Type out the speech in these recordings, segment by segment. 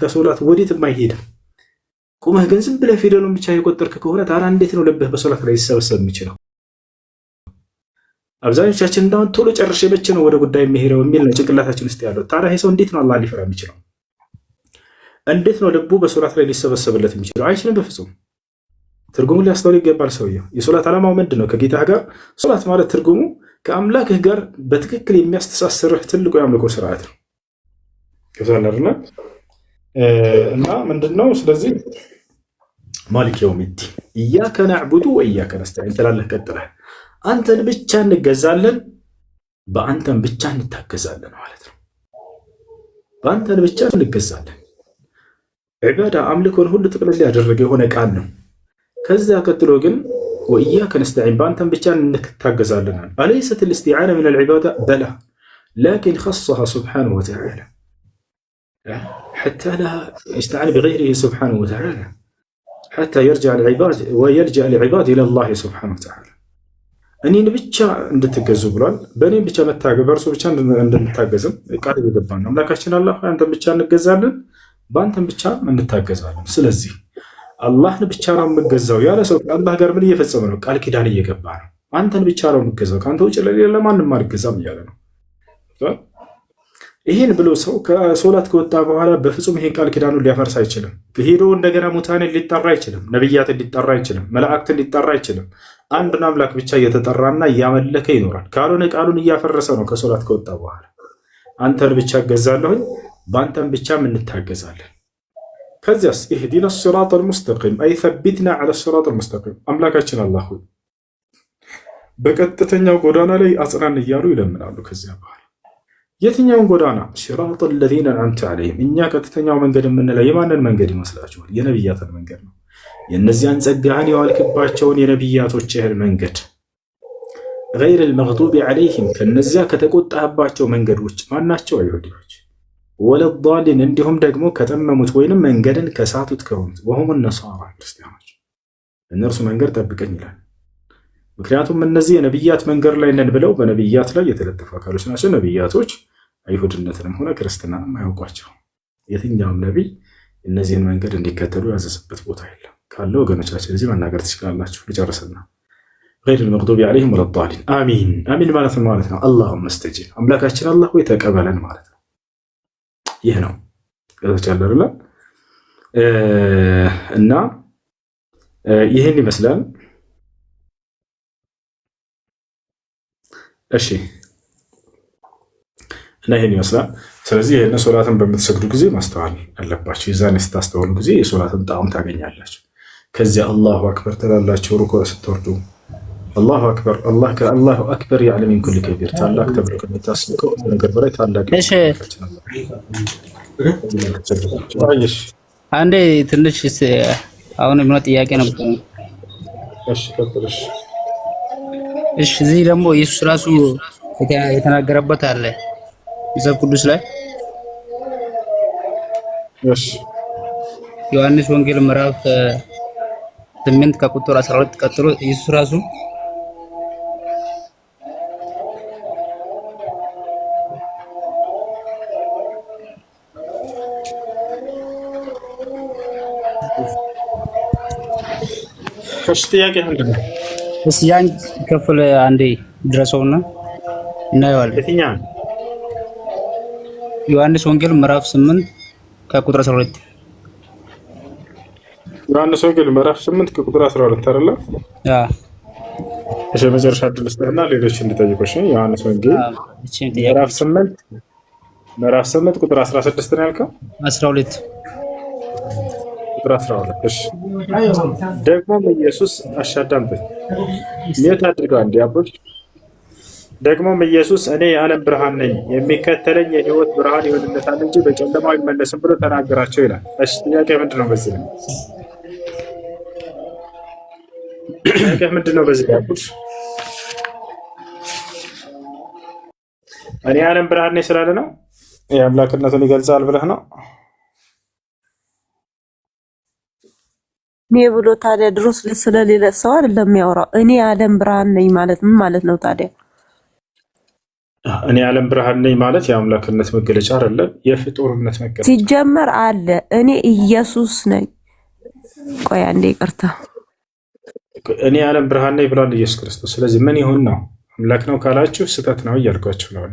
ከሶላት ወዴት የማይሄድ ቁመህ ግን ዝም ብለህ ፊደሉን ብቻ የቆጠርክ ከሆነ ታዲያ እንዴት ነው ልብህ በሶላት ላይ ሊሰበሰብ የሚችለው? አብዛኞቻችን እንዳሁን ቶሎ ጨርሼ መቼ ነው ወደ ጉዳይ የሚሄደው የሚል ነው ጭንቅላታችን ውስጥ ያለው። ታዲያ ይሄ ሰው እንዴት ነው አላህ ሊፈራ የሚችለው? እንዴት ነው ልቡ በሶላት ላይ ሊሰበሰብለት የሚችለው? አይችልም በፍጹም። ትርጉሙን ሊያስተውል ይገባል ሰውየው። የሶላት ዓላማው ምንድን ነው? ከጌታ ጋር ሶላት ማለት ትርጉሙ ከአምላክህ ጋር በትክክል የሚያስተሳስርህ ትልቁ የአምልኮ ስርዓት ነው። ከዛለርና እና ምንድነው? ስለዚህ ማሊክ የውሚዲን ኢያከ ነዕቡዱ ወኢያከ ነስተዒን ትላለህ። ቀጥለህ አንተን ብቻ እንገዛለን በአንተን ብቻ እንታገዛለን ማለት ነው። በአንተን ብቻ እንገዛለን። ዒባዳ አምልኮን ሁሉ ጥቅልል ያደረገ የሆነ ቃል ነው። ከዚያ ቀጥሎ ግን ወኢያከ ነስተዒን በአንተን ብቻ እንታገዛለን። አለይሰት ልእስቲዓና ምን ልዕባዳ በላ ላኪን ኸሰሃ ስብሓነሁ ወተዓላ حتى لا يستعان بغيره سبحانه وتعالى حتى يرجع العباد ويلجأ العباد إلى الله سبحانه وتعالى እኔን ብቻ እንድትገዙ ብሏል። በእኔም ብቻ መታገዝ በእርሱ ብቻ እንድንታገዝም ቃል የገባን አምላካችን አላህ አንተን ብቻ እንገዛለን በአንተን ብቻ እንታገዛለን። ስለዚህ አላህን ብቻ ነው የምገዛው ያለ ሰው አላህ ጋር ምን እየፈጸመ ነው? ቃል ኪዳን እየገባ ነው። አንተን ብቻ ነው የምገዛው ከአንተ ውጭ ለሌላ ማንም አልገዛም እያለ ነው። ይህን ብሎ ሰው ከሶላት ከወጣ በኋላ በፍጹም ይሄን ቃል ኪዳኑን ሊያፈርስ አይችልም። ሄዶ እንደገና ሙታንን ሊጠራ አይችልም። ነቢያትን ሊጠራ አይችልም። መላእክትን ሊጠራ አይችልም። አንድን አምላክ ብቻ እየተጠራና እያመለከ ይኖራል። ካልሆነ ቃሉን እያፈረሰ ነው። ከሶላት ከወጣ በኋላ አንተን ብቻ እገዛለሁኝ በአንተን ብቻም እንታገዛለን። ከዚያስ ኢህዲና ሲራጥ አልሙስተቂም አይ ሰቢትና ዐለ ሲራጥ አልሙስተቂም አምላካችን አላህ ሆይ በቀጥተኛው ጎዳና ላይ አጽናን እያሉ ይለምናሉ። ከዚያ በኋላ የትኛውን ጎዳና? ሲራጥ አለዚነ አንዐምተ ዐለይሂም እኛ ቀጥተኛው መንገድ የምንለው የማንን መንገድ ይመስላችኋል? የነቢያትን መንገድ ነው። የእነዚያን ጸጋህን የዋልክባቸውን የነቢያቶችህን መንገድ ገይር አልመግዱቢ ዐለይሂም ከነዚያ ከተቆጣህባቸው መንገዶች ማናቸው? አይሁዶች ወለዳሊን እንዲሁም ደግሞ ከጠመሙት ወይንም መንገድን ከሳቱት ከሆኑት ወሁም ነሳራ ክርስቲያኖች እነርሱ መንገድ ጠብቀኝ ይላል። ምክንያቱም እነዚህ የነቢያት መንገድ ላይ ነን ብለው በነቢያት ላይ የተለጠፉ አካሎች ናቸው። ነቢያቶች አይሁድነትንም ሆነ ክርስትናንም አያውቋቸው። የትኛውም ነቢይ እነዚህን መንገድ እንዲከተሉ ያዘዘበት ቦታ የለም። ካለ ወገኖቻችን እዚህ መናገር ትችላላችሁ። ልጨርስና ገይር አልመግዱቢ ዐለይሂም ወለዳሊን አሚን። አሚን ማለት ነው ማለት ነው አላሁመ እስተጂብ አምላካችን አላህ ሆይ ተቀበለን ማለት ነው። ይህ ነው ከተቻለርላ እና ይህን ይመስላል። እሺ እና ይሄን ይመስላል። ስለዚህ ይሄን ሶላትን በምትሰግዱ ጊዜ ማስተዋል አለባችሁ። የዛኔ ስታስተውሉ ጊዜ የሶላትን ጣዕም ታገኛላችሁ። ከዚያ አላሁ አክበር ትላላችሁ። ሩኩዕ ስትወርዱ አላሁ አክበር አላሁ አክበር ያዕለ ሚን ኩሊ ከቢር ታላቅ ተብሎ ከሚታሰበው ነገር በላይ ታላቅ። እሺ አንዴ ትንሽ አሁን ምን ጥያቄ ነበር? እሺ ቀጥልሽ። እሺ እዚህ ደግሞ ኢየሱስ ራሱ የተናገረበት አለ መጽሐፍ ቅዱስ ላይ። እሺ ዮሐንስ ወንጌል ምዕራፍ 8 ከቁጥር 12 ቀጥሎ ኢየሱስ ራሱ ጥያቄ ምንድን ነው? እስኪ ያን ክፍል አንዴ ድረሰውና እናየዋለን። የትኛው? ዮሐንስ ወንጌል ምዕራፍ 8 ከቁጥር 12። ዮሐንስ ወንጌል ምዕራፍ 8 ከቁጥር 12 አይደለ? አዎ። እሺ መጨረሻ ድረስና ሌሎች እንዲጠይቁሽ። ዮሐንስ ወንጌል ምዕራፍ 8 ቁጥር 16 ነው ያልከው? 12 ቁጥር 12። እሺ ደግሞም ኢየሱስ አሻዳምጠኝ የት አድርገው እንዲያቦች ደግሞም ኢየሱስ እኔ የዓለም ብርሃን ነኝ፣ የሚከተለኝ የሕይወት ብርሃን ይሆንለታል እንጂ በጨለማ አይመለስም ብሎ ተናገራቸው ይላል። እሺ ጥያቄ ምንድን ነው በዚህ ላይ? ጥያቄ ምንድን ነው በዚህ ላይ? እኔ የዓለም ብርሃን ነኝ ስላለ ነው የአምላክነቱን ይገልጻል ብለህ ነው? እኔ ብሎ ታዲያ ድሮስ ስለሌለ ሰው አይደለም የሚያወራው። እኔ የዓለም ብርሃን ነኝ ማለት ምን ማለት ነው ታዲያ? እኔ የዓለም ብርሃን ነኝ ማለት የአምላክነት መገለጫ አይደለም፣ የፍጡርነት መገለጫ ሲጀመር አለ። እኔ ኢየሱስ ነኝ። ቆይ አንዴ ይቅርታ። እኔ የዓለም ብርሃን ነኝ ብሏል ኢየሱስ ክርስቶስ። ስለዚህ ምን ይሁን ነው? አምላክ ነው ካላችሁ ስህተት ነው እያልኳችሁ ነው።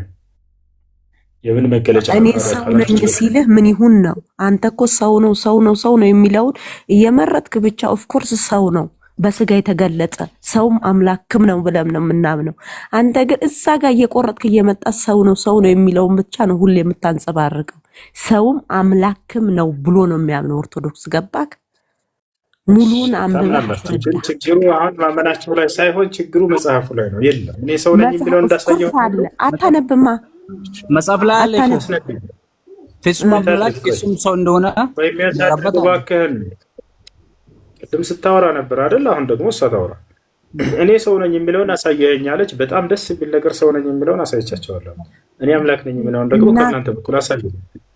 የምን መገለጫ? እኔ ሰው ነኝ ሲልህ ምን ይሁን ነው? አንተ እኮ ሰው ነው ሰው ነው የሚለውን እየመረጥክ ብቻ። ኦፍኮርስ ሰው ነው በስጋ የተገለጸ ሰውም አምላክም ነው ብለም ነው የምናምነው። አንተ ግን እዛ ጋር እየቆረጥክ እየመጣ ሰው ነው የሚለውን ብቻ ነው ሁሌ የምታንጸባርቀው። ሰውም አምላክም ነው ብሎ ነው የሚያምነው ኦርቶዶክስ። ገባክ? ሙሉን አንብበህ ችግሩ አሁን ማመናቸው ላይ ሳይሆን ችግሩ መጽሐፉ ላይ ነው። የለም እኔ ሰው ነኝ የሚለው እንዳሳየው አታነብማ። መጽሐፍ ላይ አለ ፍጹም አምላክ ፍጹም ሰው እንደሆነ ባከህን ቅድም ስታወራ ነበር አይደል? አሁን ደግሞ እሷ ታወራ። እኔ ሰው ነኝ የሚለውን አሳየኸኝ አለች። በጣም ደስ የሚል ነገር ሰው ነኝ የሚለውን አሳይቻቸዋለሁ። እኔ አምላክ ነኝ የሚለውን ደግሞ ከእናንተ በኩል አሳዩ።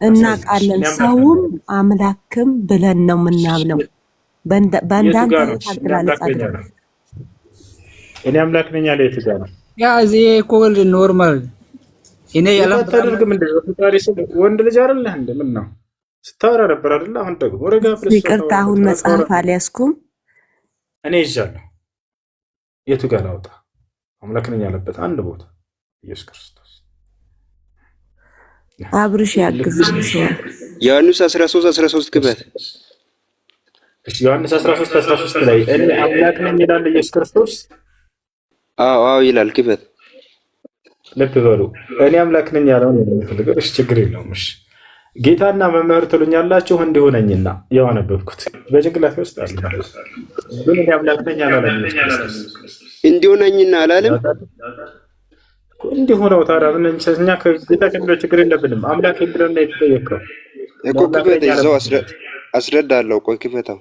እናውቃለን። ሰውም አምላክም ብለን ነው የምናምነው። በእንዳንተ ታገላለጽ አይደለም። እኔ አምላክ ነኝ ያለ የት ጋር ነው? ያ እዚህ እኮ ኖርማል እኔ ያላታደርግም እንደ ፈጣሪ ሰው ወንድ ልጅ አይደለህ እንደ ምን ነው ስታወራ ነበር አይደል? አሁን ደግሞ ረጋ ብለሽ ይቅርታ፣ አሁን መጽሐፍ አልያዝኩም እኔ ይዣለሁ። የቱ ጋር ላውጣ? አምላክ ነኝ ያለበት አንድ ቦታ ኢየሱስ ክርስቶስ አብርሽ ያግዝ ዮሐንስ 13 ክበት ዮሐንስ 13 ላይ እኔ አምላክ ነኝ ይላል ኢየሱስ ክርስቶስ። አዎ ይላል። ክበት ልብ በሉ። እኔ አምላክ ነኝ ያለውን የምፈልገው እሺ፣ ችግር የለውም። እሺ ጌታና መምህር ትሉኛላችሁ እንዲሁ ነኝና ያነበብኩት በጭንቅላቴ ውስጥ አለ። ግን እኔ አምላክ ነኝ አላለም ኢየሱስ ክርስቶስ። እንዲሁ ነኝና አላለም። እንዲሁ ነው። ታዲያ ምን እኛ ከጌታ ከሚለው ችግር የለብንም። አምላክ የሚለው ነው የተጠየቀው እኮ። ክበት ይዘው አስረዳለሁ። ቆይ ክፈተው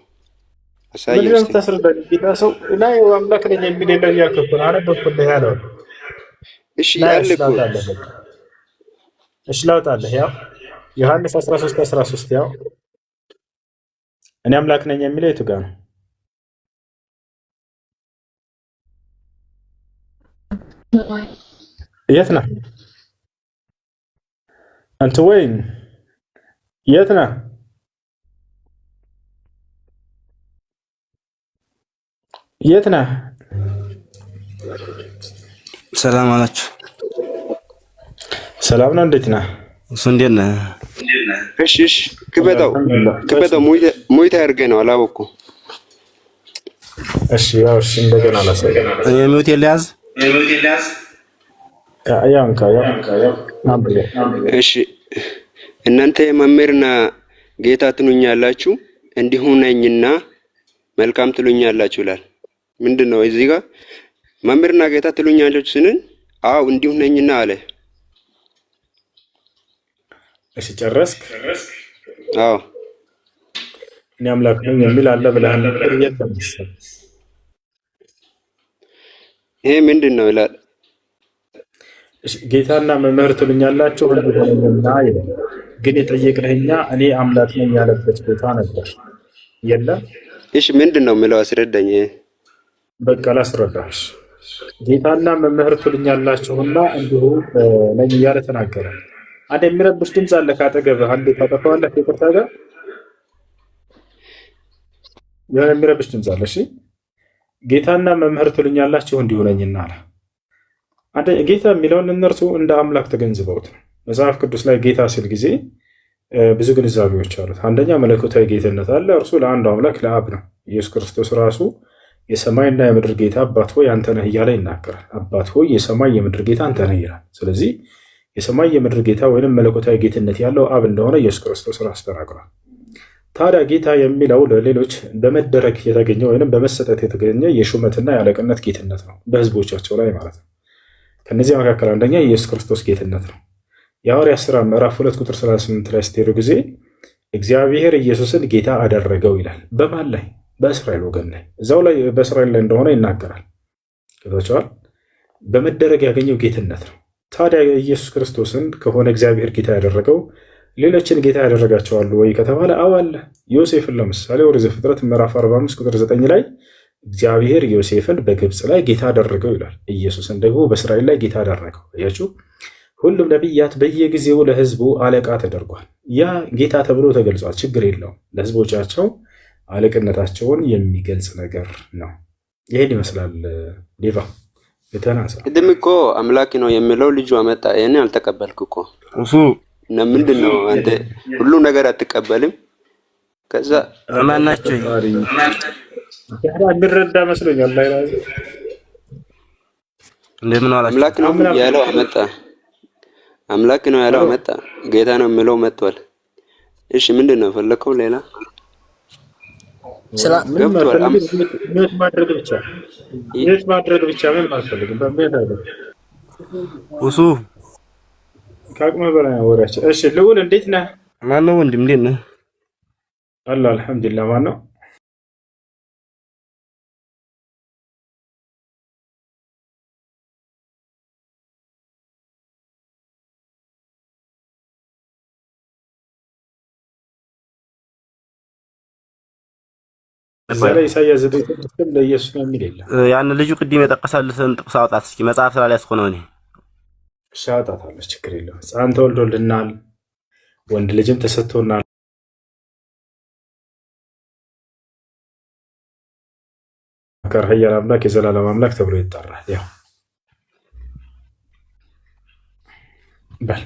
አሳየው። ምንድነው የምታስረዳኝ? ጌታ ሰው ላይ አምላክ ነኝ የሚል የለም እያልኩ ነው። አነበብኩልህ ያለው። እሺ ያለ እኮ እሺ ላውጣልህ። ያው ዮሐንስ 13 ያው እኔ አምላክ ነኝ የሚለው የቱ ጋር ነው? የት ነህ አንተ? ወይን የት ነህ? የት ነህ? ሰላም አላችሁ? ሰላም ነው። እንዴት ነህ? እሱ እንዴት ነህ? እሺ ክበታው ሞይታ ያርገ ነው አላወኩም። እሺ ያው እሺ እንደገና ላሳየህ። የሚውት የለያዝ እሺ እናንተ መምህርና ጌታ ትሉኛላችሁ እንዲሁ ነኝና መልካም ትሉኛላችሁ ይላል። ምንድነው እዚህ ጋር መምህርና ጌታ ትሉኛላችሁ ስንል? አው እንዲሁ ነኝና አለ። እሺ ጨረስክ? አዎ እኔ አምላክ ነኝ የሚል አለ ብለሃል ነበር። ይሄ ምንድነው ይላል? እሺ ጌታና መምህር ትሉኛላችሁ እንደሆነና ይላል። ግን የጠየቅንህኛ እኔ አምላክ ነኝ ያለበት ቦታ ነበር የለም። እሺ ምንድነው የምለው? አስረዳኝ። በቃ ላስረዳሽ። ጌታና መምህር ትሉኛላችሁና እንዲሁ ነኝ እያለ ተናገረ። አንድ የሚረብሽ ድምፅ አለ ካጠገብህ። አንዴ ታጠፋዋለህ። ይቅርታ ጋር የሆነ የሚረብሽ ድምፅ አለ። እሺ ጌታና መምህር ትሉኛላችሁ እንዲሁ ነኝና አለ። አንተ ጌታ የሚለውን እነርሱ እንደ አምላክ ተገንዝበውት ነው። መጽሐፍ ቅዱስ ላይ ጌታ ሲል ጊዜ ብዙ ግንዛቤዎች አሉት። አንደኛ መለኮታዊ ጌትነት አለ። እርሱ ለአንዱ አምላክ ለአብ ነው። ኢየሱስ ክርስቶስ ራሱ የሰማይና የምድር ጌታ አባት ሆይ አንተ ነህ እያለ ይናገራል። አባት ሆይ የሰማይ የምድር ጌታ አንተ ነህ ይላል። ስለዚህ የሰማይ የምድር ጌታ ወይም መለኮታዊ ጌትነት ያለው አብ እንደሆነ ኢየሱስ ክርስቶስ ራሱ ተናግሯል። ታዲያ ጌታ የሚለው ለሌሎች በመደረግ የተገኘ ወይም በመሰጠት የተገኘ የሹመትና የአለቅነት ጌትነት ነው፣ በህዝቦቻቸው ላይ ማለት ነው። ከነዚህ መካከል አንደኛ የኢየሱስ ክርስቶስ ጌትነት ነው። የሐዋርያት ሥራ ምዕራፍ 2 ቁጥር 38 ላይ ስትሄዱ ጊዜ እግዚአብሔር ኢየሱስን ጌታ አደረገው ይላል። በማን ላይ? በእስራኤል ወገን ላይ። እዛው ላይ በእስራኤል ላይ እንደሆነ ይናገራል። ገብታችኋል? በመደረግ ያገኘው ጌትነት ነው። ታዲያ ኢየሱስ ክርስቶስን ከሆነ እግዚአብሔር ጌታ ያደረገው ሌሎችን ጌታ ያደረጋቸዋሉ ወይ ከተባለ አዎ አለ። ዮሴፍን ለምሳሌ ወደ ዘፍጥረት ምዕራፍ 45 ቁጥር 9 ላይ እግዚአብሔር ዮሴፍን በግብፅ ላይ ጌታ አደረገው ይላል። ኢየሱስን ደግሞ በእስራኤል ላይ ጌታ አደረገው። አያችሁ፣ ሁሉም ነቢያት በየጊዜው ለህዝቡ አለቃ ተደርጓል። ያ ጌታ ተብሎ ተገልጿል። ችግር የለውም። ለህዝቦቻቸው አለቅነታቸውን የሚገልጽ ነገር ነው። ይሄን ይመስላል። ሌቫ የተናሳ ቅድም እኮ አምላክ ነው የሚለው ልጁ አመጣ። ይሄን አልተቀበልክ እኮ እሱ እና ምንድነው አንተ ሁሉ ነገር አትቀበልም? ከዛ ማናቸው እንረዳ መስሎኛል። ላይ እንደምን አላችሁ? አምላክ ነው ያለው አመጣ። አምላክ ነው ያለው አመጣ። ጌታ ነው የሚለው መጥቷል። እሺ ምንድነው ፈለከው? ሌላ ሚዩት ማድረግ ብቻ ምን አልፈልግም። በሚያታ እሱ ከአቅመ በላይ ወሬያቸው። እሺ ልዑል እንዴት ነህ? ማነው ወንድም እንዴት ነህ? አላህ አልሐምዱሊላህ። ማነው? እዛ ላይ ኢሳይያስ 9:6 ለኢየሱስ ነው የሚል የለም። ያን ልጁ ቅድም የጠቀሰልህን ጥቅስ አውጣት እስኪ። መጽሐፍ ስላልያዝኩ ነው እኔ። እሺ አውጣታለሁ፣ ችግር የለውም። ሕፃን ተወልዶልናል፣ ወንድ ልጅም ተሰጥቶናል። ኃያል አምላክ የዘላለም አምላክ ተብሎ ይጠራል። ያው በል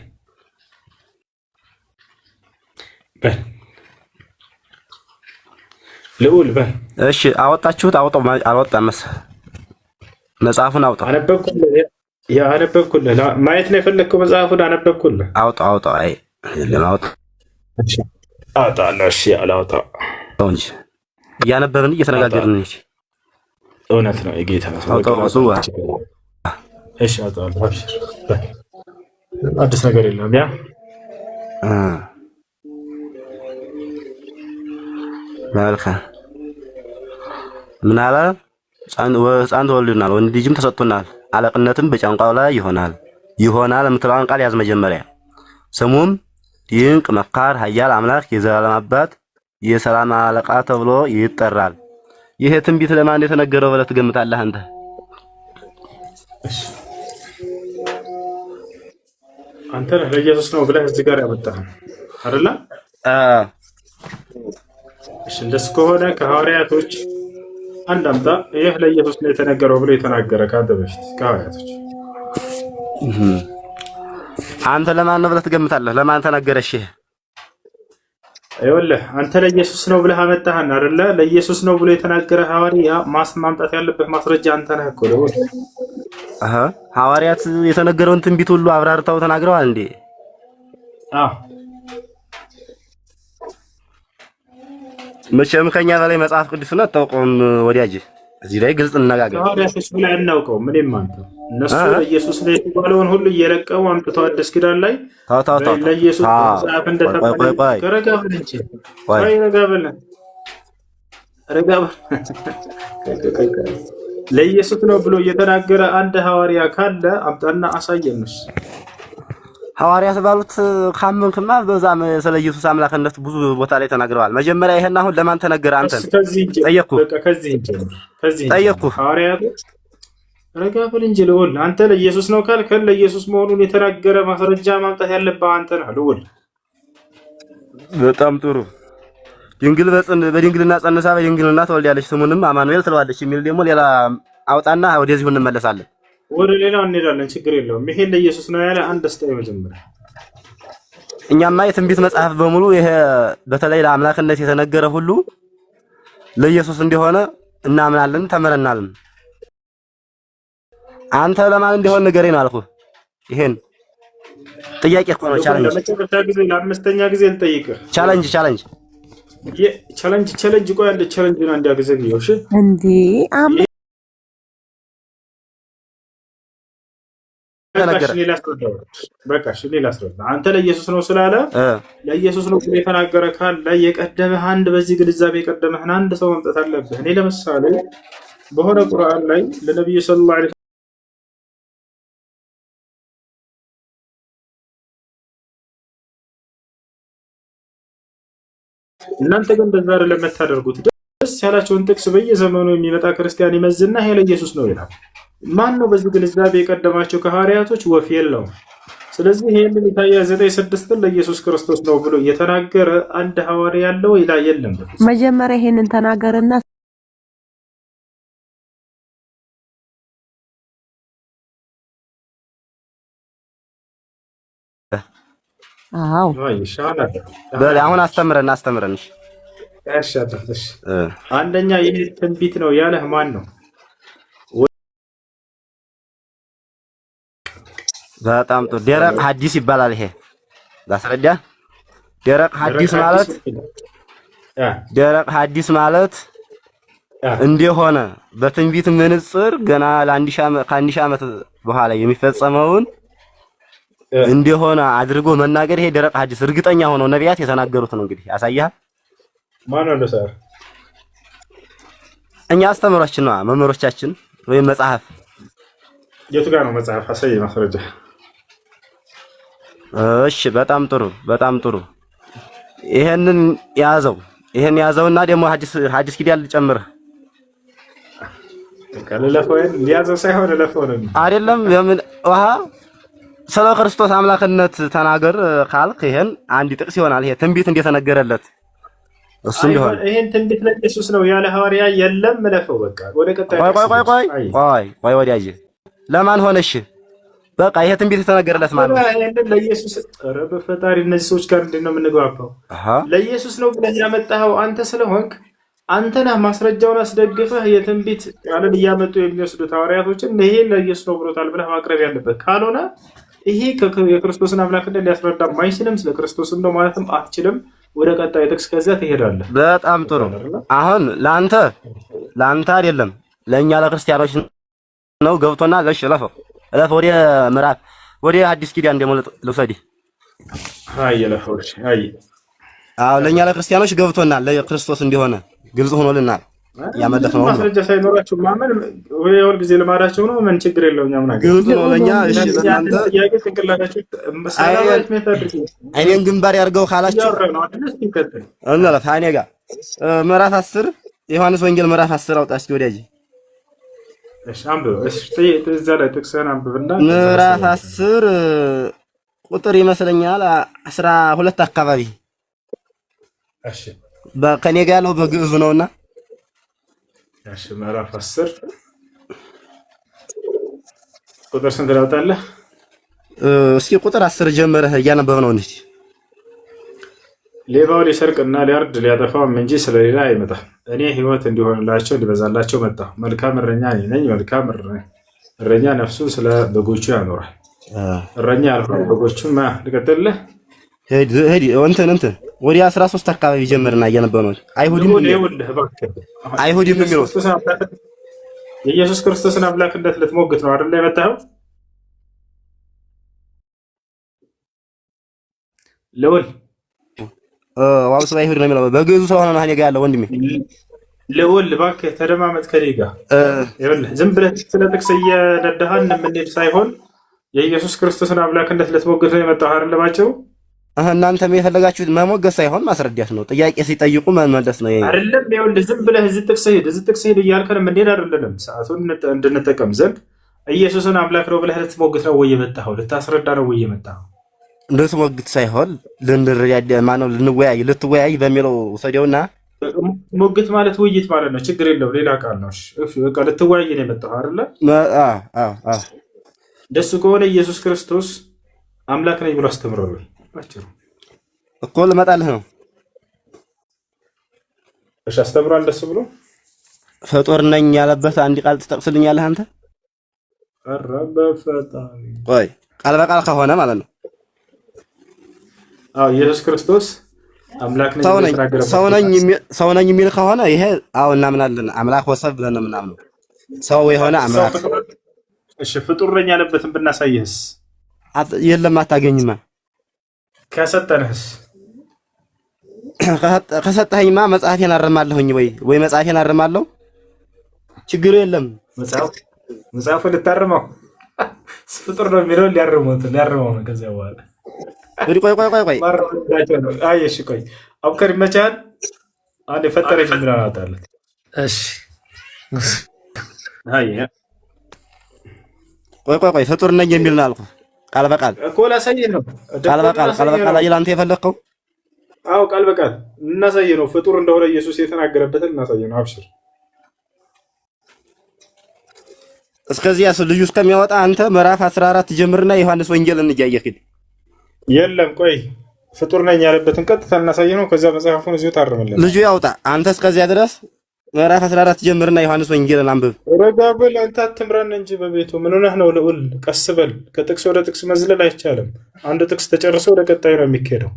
ልዑል በል። እሺ አወጣችሁት? አውጣው። አልወጣም መጽሐፉን አውጣው። አነበብኩልህ። ማየት ነው የፈለግከው? መጽሐፉን አነበብኩልህ። አውጣው። አይ የለም አውጣው። አውጣለሁ። እሺ አላውጣው እንጂ እያነበብን እየተነጋገርን እንጂ እውነት ነው የጌታ አውጣው። እሺ አውጣለሁ። አዲስ ነገር የለም። ያ መልካም ምን አለ? ሕፃን ተወልዶልናል፣ ወንድ ልጅም ተሰጥቶናል፣ አለቅነትም በጫንቃው ላይ ይሆናል የምትለውን ቃል ያዝ መጀመሪያ። ስሙም ድንቅ መካር፣ ኃያል አምላክ፣ የዘላለም አባት፣ የሰላም አለቃ ተብሎ ይጠራል። ይሄ ትንቢት ለማን የተነገረው ብለህ ትገምታለህ አንተ? አንተ ነህ ለኢየሱስ ነው ብለህ እዚህ ጋር ያመጣህ አይደለ? እሺ እንደሱ ከሆነ ከሐዋርያቶች አንድ አምጣ። ይህ ለኢየሱስ ነው የተነገረው ብሎ የተናገረ ከአንተ በፊት ከሐዋርያቶች አንተ ለማን ነው ብለህ ትገምታለህ? ለማን ተነገረሽ? ይኸውልህ አንተ ለኢየሱስ ነው ብለህ አመጣህን አይደለ? ለኢየሱስ ነው ብሎ የተናገረ ሐዋርያ ማምጣት ያለብህ ማስረጃ አንተ ነህ እኮ። ሐዋርያት የተነገረውን ትንቢት ሁሉ አብራርተው ተናግረዋል እንዴ? መቼም ከኛ በላይ መጽሐፍ ቅዱስን አታውቀውም ወዲያጅ። እዚህ ላይ ግልጽ እንነጋገር። ሐዋርያቶች ብላ እናውቀው ምንም አንተ እነሱ ለኢየሱስ ላይ የተባለውን ሁሉ እየለቀሙ አምጥተው አዲስ ኪዳን ላይ ለኢየሱስ መጽሐፍ እንደተባለ ረጋ በል እንጂ ረጋ በል ለኢየሱስ ነው ብሎ እየተናገረ አንድ ሐዋርያ ካለ አምጣና አሳየንስ። ሐዋርያት ባሉት ካመንክማ በዛም ስለ ኢየሱስ አምላክነት ብዙ ቦታ ላይ ተናግረዋል። መጀመሪያ ይሄን አሁን ለማን ተነገረ? አንተ ጠየቅኩ። ሐዋርያቶች ረጋ በል እንጂ ልዑል። አንተ ለኢየሱስ ነው ካልክ ለኢየሱስ መሆኑን የተናገረ ማስረጃ ማምጣት ያለብህ አንተ ነህ ልዑል። በጣም ጥሩ። ድንግል በድንግልና ጸንሳ በድንግልና ትወልዳለች ስሙንም አማኑኤል ትለዋለች የሚል ደግሞ ሌላ አውጣና ወደዚሁ እንመለሳለን። ወደ ሌላው እንሄዳለን። ችግር የለውም። ይሄን ለኢየሱስ ነው ያለ አንድ ስታይ መጀመሪያ። እኛማ የትንቢት መጽሐፍ በሙሉ ይሄ በተለይ ለአምላክነት የተነገረ ሁሉ ለኢየሱስ እንደሆነ እናምናለን፣ ተመረናልን። አንተ ለማን እንደሆነ ንገረኝ ነው አልኩህ። ይሄን ጥያቄ እኮ ነው። ቻሌንጅ ለመጨረሻ ጊዜ ለአምስተኛ ጊዜ ልጠይቅህ። ቻሌንጅ ቆይ አንድ ቻሌንጅ ነው እንዲያገዘግየው። እሺ እንዴ በቃ ሌላ አስረዳ። አንተ ለኢየሱስ ነው ስላለ ለኢየሱስ ነው የተናገረ ካለ የቀደመህ አንድ በዚህ ግንዛቤ የቀደመህን አንድ ሰው መምጣት አለብህ። እኔ ለምሳሌ በሆነ ቁርአን ላይ ለነብዩ ሰለላሁ ዐለይሂ እናንተ ግን እንደዛ አይደለም የምታደርጉት። ደስ ያላቸውን ጥቅስ በየዘመኑ የሚመጣ ክርስቲያን ይመዝና ይሄ ለኢየሱስ ነው ይላል። ማን ነው በዚህ ግንዛቤ የቀደማቸው ከሐዋርያቶች? ወፍ የለውም። ስለዚህ ይሄንን ኢሳይያስ 9:6 ለኢየሱስ ክርስቶስ ነው ብሎ የተናገረ አንድ ሐዋርያ ያለው ይላ የለም። መጀመሪያ ይሄንን ተናገርና አዎ አሁን አስተምረን እሺ አንደኛ ይህ ትንቢት ነው ያለህ ማን ነው? በጣም ጥሩ። ደረቅ ሐዲስ ይባላል። ይሄ ላስረዳ። ደረቅ ሐዲስ ማለት እንደሆነ በትንቢት ምንጽር ገና ከአንድ ሺህ ዓመት በኋላ የሚፈጸመውን እንደሆነ አድርጎ መናገር ይሄ ደረቅ ሐዲስ እርግጠኛ ሆነው ነቢያት የተናገሩት ነው። እንግዲህ ያሳያል። ማን ነው ሰር? እኛ አስተምሯችን ነው መምህሮቻችን ወይም መጽሐፍ። የቱ ጋር ነው መጽሐፍ? አሳይ ማስረጃ። እሺ በጣም ጥሩ። ይሄን ያዘውና ደግሞ ሐዲስ ኪዳን ልጨምርህ። ከለለፈውን ሊያዘው ሳይሆን ለፈው ነው አይደለም። የምን ስለ ክርስቶስ አምላክነት ተናገር ካልክ ይሄን አንድ ጥቅስ ይሆናል። ይሄ ትንቢት እንደተነገረለት እሱ እንዲሆን ይሄን ትንቢት ለኢየሱስ ነው ያለ ሐዋርያ የለም። ለፈው በቃ ወደ ቀጣይ ቆይ ወዲያዬ ለማን ሆነሽ? በቃ ይሄ ትንቢት የተነገረለት ማለት ነው። ይሄን ለኢየሱስ ረብ ፈጣሪ እነዚህ ሰዎች ጋር እንዴት ነው የምንግባባው? ለኢየሱስ ነው ብለህ ያመጣኸው አንተ ስለሆንክ አንተ ነህ ማስረጃውን አስደግፈህ የትንቢት ቃልን እያመጡ የሚወስዱት ሐዋርያቶችን ይሄ ለኢየሱስ ነው ብሎታል ብለህ ማቅረብ ያለበት። ካልሆነ ይሄ የክርስቶስን አምላክነት ሊያስረዳ አይችልም። ስለ ክርስቶስም ነው ማለትም አትችልም። ወደ ቀጣይ ጥቅስ ከዚያ ትሄዳለህ። በጣም ጥሩ። አሁን ለአንተ አይደለም ለእኛ ለክርስቲያኖች ነው ገብቶና ለፈው ወደ ምዕራፍ ወደ አዲስ ኪዳን ደግሞ ልውሰድህ። አዎ ለእኛ ለክርስቲያኖች ገብቶናል። ለክርስቶስ እንደሆነ ግልጽ ሆኖልናል። ያመለክነው ማስረጃ ሳይኖራችሁ ማመን ወይወር ጊዜ ልማዳቸው ነው። ምን ችግር የለውም። እኛ ምን ግልጽ ነው ለኛ። እሺ ለእናንተ ጥያቄ ትንቅላታችሁ ሰላማዊት ሜታድርጉ አይኔን ግንባር ያርገው ካላችሁ እንለፍ። አይኔ ጋር ምዕራፍ 10 ዮሐንስ ወንጌል ምዕራፍ 10 አውጣ እስኪ ወዲያጂ። እሺ አንብብ። እሺ እዛ ላይ ጥቅስህን አንብብና ምዕራፍ 10 ቁጥር ይመስለኛል 12 አካባቢ። እሺ ከኔ ጋር ያለው በግዕዝ ነውና እሺ ምዕራፍ 10 ቁጥር ስንት ላውጣለህ? እስኪ ቁጥር 10 ጀመረህ እያነበብ ነው እንዴ? ሌባው ሊሰርቅና ሊያርድ ሊያጠፋም እንጂ ስለሌላ አይመጣም። እኔ ሕይወት እንዲሆንላቸው እንዲበዛላቸው መጣሁ። መልካም እረኛ እኔ ነኝ። መልካም እረኛ ነፍሱን ስለ በጎቹ ያኖራል። እረኛ ያልሆነ በጎቹን ልቀጥልህ። ሄዲ እንትን ወደ 13 አካባቢ ጀመርና እያነበብ ነው። አይሁድም የሚለው የኢየሱስ ክርስቶስን አምላክነት ልትሞግት ነው አይደል የመጣኸው? ልዑል ዋውስ አይሁድ ነው የሚለው በግዕዙ ስለሆነ ነው። እኔ ጋር ያለው ወንድሜ ልዑል እባክህ ተደማመጥ ከኔ ጋር። ይኸውልህ ዝም ብለህ ስለ ጥቅስ እየነዳህን የምንሄድ ሳይሆን የኢየሱስ ክርስቶስን አምላክነት ልትሞግት ነው የመጣኸው አይደል? ባቸው እናንተም የፈለጋችሁት መሞገስ ሳይሆን ማስረዳት ነው። ጥያቄ ሲጠይቁ መመለስ ነው አይደለም? ይኸውልህ ዝም ብለህ እዚህ ጥቅስ ሄድ እያልከን የምንሄድ አይደለንም። ሰዓቱን እንድንጠቀም ዘንድ ኢየሱስን አምላክ ነው ብለህ ልትሞግት ነው ወይ የመጣኸው? ልታስረዳ ነው ወይ የመጣኸው? ልትሞግት ሳይሆን ልትወያይ በሚለው ውሰደውና ሞግት ማለት ውይይት ማለት ነው። ችግር የለው ሌላ ቃል ነው። በቃ ልትወያይ ነው የመጣኸው አይደለ? ደሱ ከሆነ ኢየሱስ ክርስቶስ አምላክ ነኝ ብሎ አስተምሯል ወይ? አጭሩ እኮ ልመጣልህ ነው። እሺ አስተምሯል እንደሱ ብሎ ፍጡር ነኝ ያለበት አንድ ቃል ትጠቅስልኛለህ አንተ? ቀረበ ፈጣሪ ቆይ ቃል በቃል ከሆነ ማለት ነው። አዎ ኢየሱስ ክርስቶስ አምላክ ነኝ ሰው ነኝ የሚል ከሆነ ይሄ አዎ እናምናለን። አምላክ ወሰብ ብለን ምናምን ሰው የሆነ አምላክ። እሺ ፍጡር ነኝ ያለበትን ብናሳይህስ? የለም አታገኝማ። ከሰጠኸኝማ መጽሐፌን አርማለሁኝ ወይ መጽሐፌን አርማለሁ። ችግሩ የለም። መጽሐፉን ልታርመው ፍጡር ነው የሚለው ሊያርመው ነው። ከዚያ በኋላ ቆይ እሺ ቆይ አብከር ይመቻል። አንድ የፈጠረች እንግዳ ናታለት። እሺ ቆይ ፍጡር ነኝ የሚል ነው አልኩህ። ቃል በቃል እኮ ላሳይህ ነው። ቃል በቃል አይደል አንተ የፈለከው? አዎ ቃል በቃል እናሳይህ ነው። ፍጡር እንደሆነ ኢየሱስ የተናገረበትን እናሳይህ ነው። አብሽር። እስከዚያ ልጁ እስከሚያወጣ አንተ ምዕራፍ 14 ጀምርና ዮሐንስ ወንጌልን እያየህ የለም ቆይ ፍጡር ነኝ ያለበትን ቀጥታ እናሳይህ ነው። ከዛ መጽሐፉን እዚሁ ታርምልን። ልጁ ያውጣ። አንተ እስከዚያ ድረስ ምዕራፍ 14 ጀምርና ዮሐንስ ወንጌልን አንብብ። ረጋ በል አንተ አትምራን እንጂ በቤቱ ምን ሆነህ ነው? ልዑል ቀስ በል። ከጥቅስ ወደ ጥቅስ መዝለል አይቻልም። አንድ ጥቅስ ተጨርሶ ወደ ቀጣዩ ነው የሚካሄደው።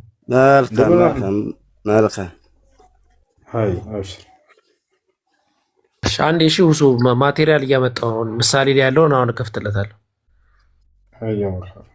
መልካም አይ አብሽር። አንድ ሁሱ ማቴሪያል እያመጣው ነው። ምሳሌ ላይ ያለውን አሁን እከፍትለታለሁ። አይ መርሐባ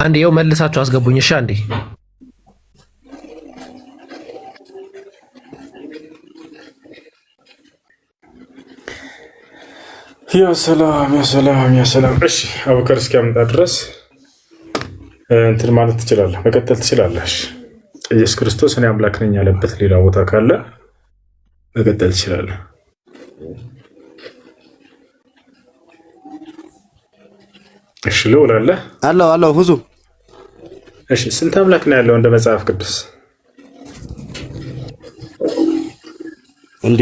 አንዴ ይኸው መልሳችሁ አስገቡኝ። እሺ አንዴ ያ ሰላም ያ ሰላም ያ ሰላም። እሺ አቡበከር እስኪያመጣ ድረስ እንትን ማለት ትችላለህ፣ መቀጠል ትችላለህ። ኢየሱስ ክርስቶስ እኔ አምላክ ነኝ ያለበት ሌላ ቦታ ካለ መቀጠል ትችላለህ። እሺ ልውል አለው ሁዙ። እሺ ስንት አምላክ ነው ያለው እንደ መጽሐፍ ቅዱስ? እንዴ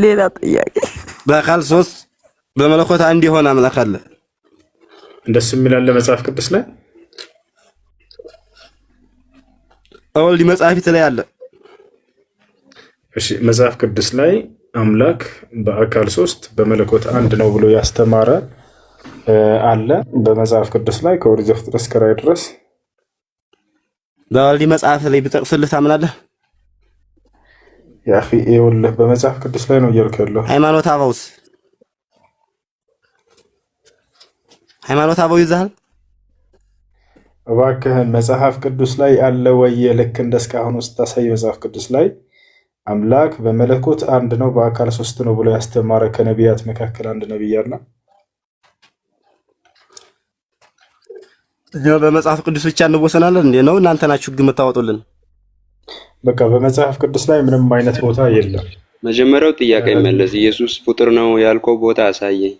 ሌላ ጥያቄ። በአካል 3 በመለኮት አንድ የሆነ አምላክ አለ። እንደሱ የሚል አለ መጽሐፍ ቅዱስ ላይ? ወልድ መጽሐፊት ላይ አለ። እሺ መጽሐፍ ቅዱስ ላይ አምላክ በአካል 3 በመለኮት አንድ ነው ብሎ ያስተማረ አለ በመጽሐፍ ቅዱስ ላይ ከኦሪት ዘፍጥረት እስከ ራዕይ ድረስ? በወልድ መጽሐፍ ላይ ብጠቅስልህ ታምናለህ? ያ አኺ ይኸውልህ በመጽሐፍ ቅዱስ ላይ ነው እያልኩ ያለው። ሃይማኖት አበው ይዛል። እባክህን መጽሐፍ ቅዱስ ላይ አለ ወይ? ልክ እንደስካሁን ውስጥ ታሳይ። መጽሐፍ ቅዱስ ላይ አምላክ በመለኮት አንድ ነው በአካል 3 ነው ብሎ ያስተማረ ከነቢያት መካከል አንድ ነቢይ አለ። በመጽሐፍ ቅዱስ ብቻ እንወሰናለን እንዴ? ነው እናንተ ናችሁ ግን የምታወጡልን? በቃ በመጽሐፍ ቅዱስ ላይ ምንም አይነት ቦታ የለም። መጀመሪያው ጥያቄ መለስ። ኢየሱስ ፍጡር ነው ያልከው ቦታ አሳየኝ።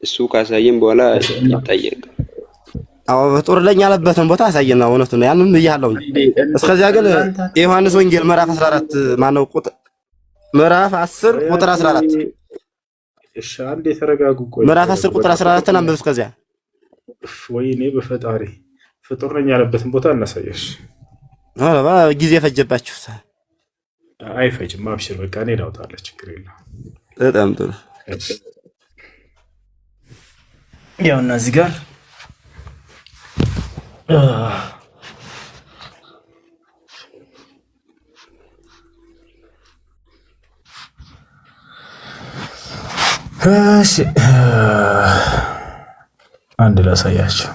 እሱ ካሳየን በኋላ ይጠየቅ። አዎ ፍጡር ለኛ ያለበትን ቦታ አሳየና እውነቱ ነው። ያንን ብያለሁ። እስከዚያ ግን የዮሐንስ ወንጌል ምዕራፍ 14 ማነው ቁጥር ምዕራፍ 10 ቁጥር 14 እሺ አንዴ ተረጋጉ። ቆይ ምዕራፍ 10 ቁጥር 14 አንብብ። እስከዚያ ወይኔ በፈጣሪ ፍጡር ነኝ ያለበትን ቦታ እናሳየሽ። አዎ ጊዜ ፈጀባችሁ። አይፈጅም፣ አብሽር በቃ እኔ ላውጣለሁ፣ ችግር የለም። በጣም ጥሩ። ያው እና እዚህ ጋር እሺ አንድ ላሳያቸው።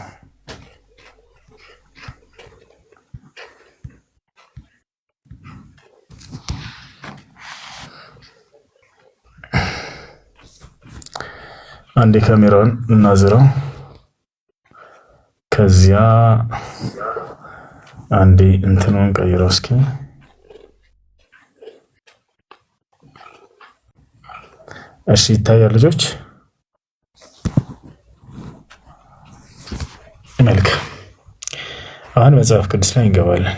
አንዴ ካሜራውን እናዝረው። ከዚያ አንዴ እንትኑን ቀይረው እስኪ። እሺ ይታያል ልጆች? መልካም። አሁን መጽሐፍ ቅዱስ ላይ እንገባለን።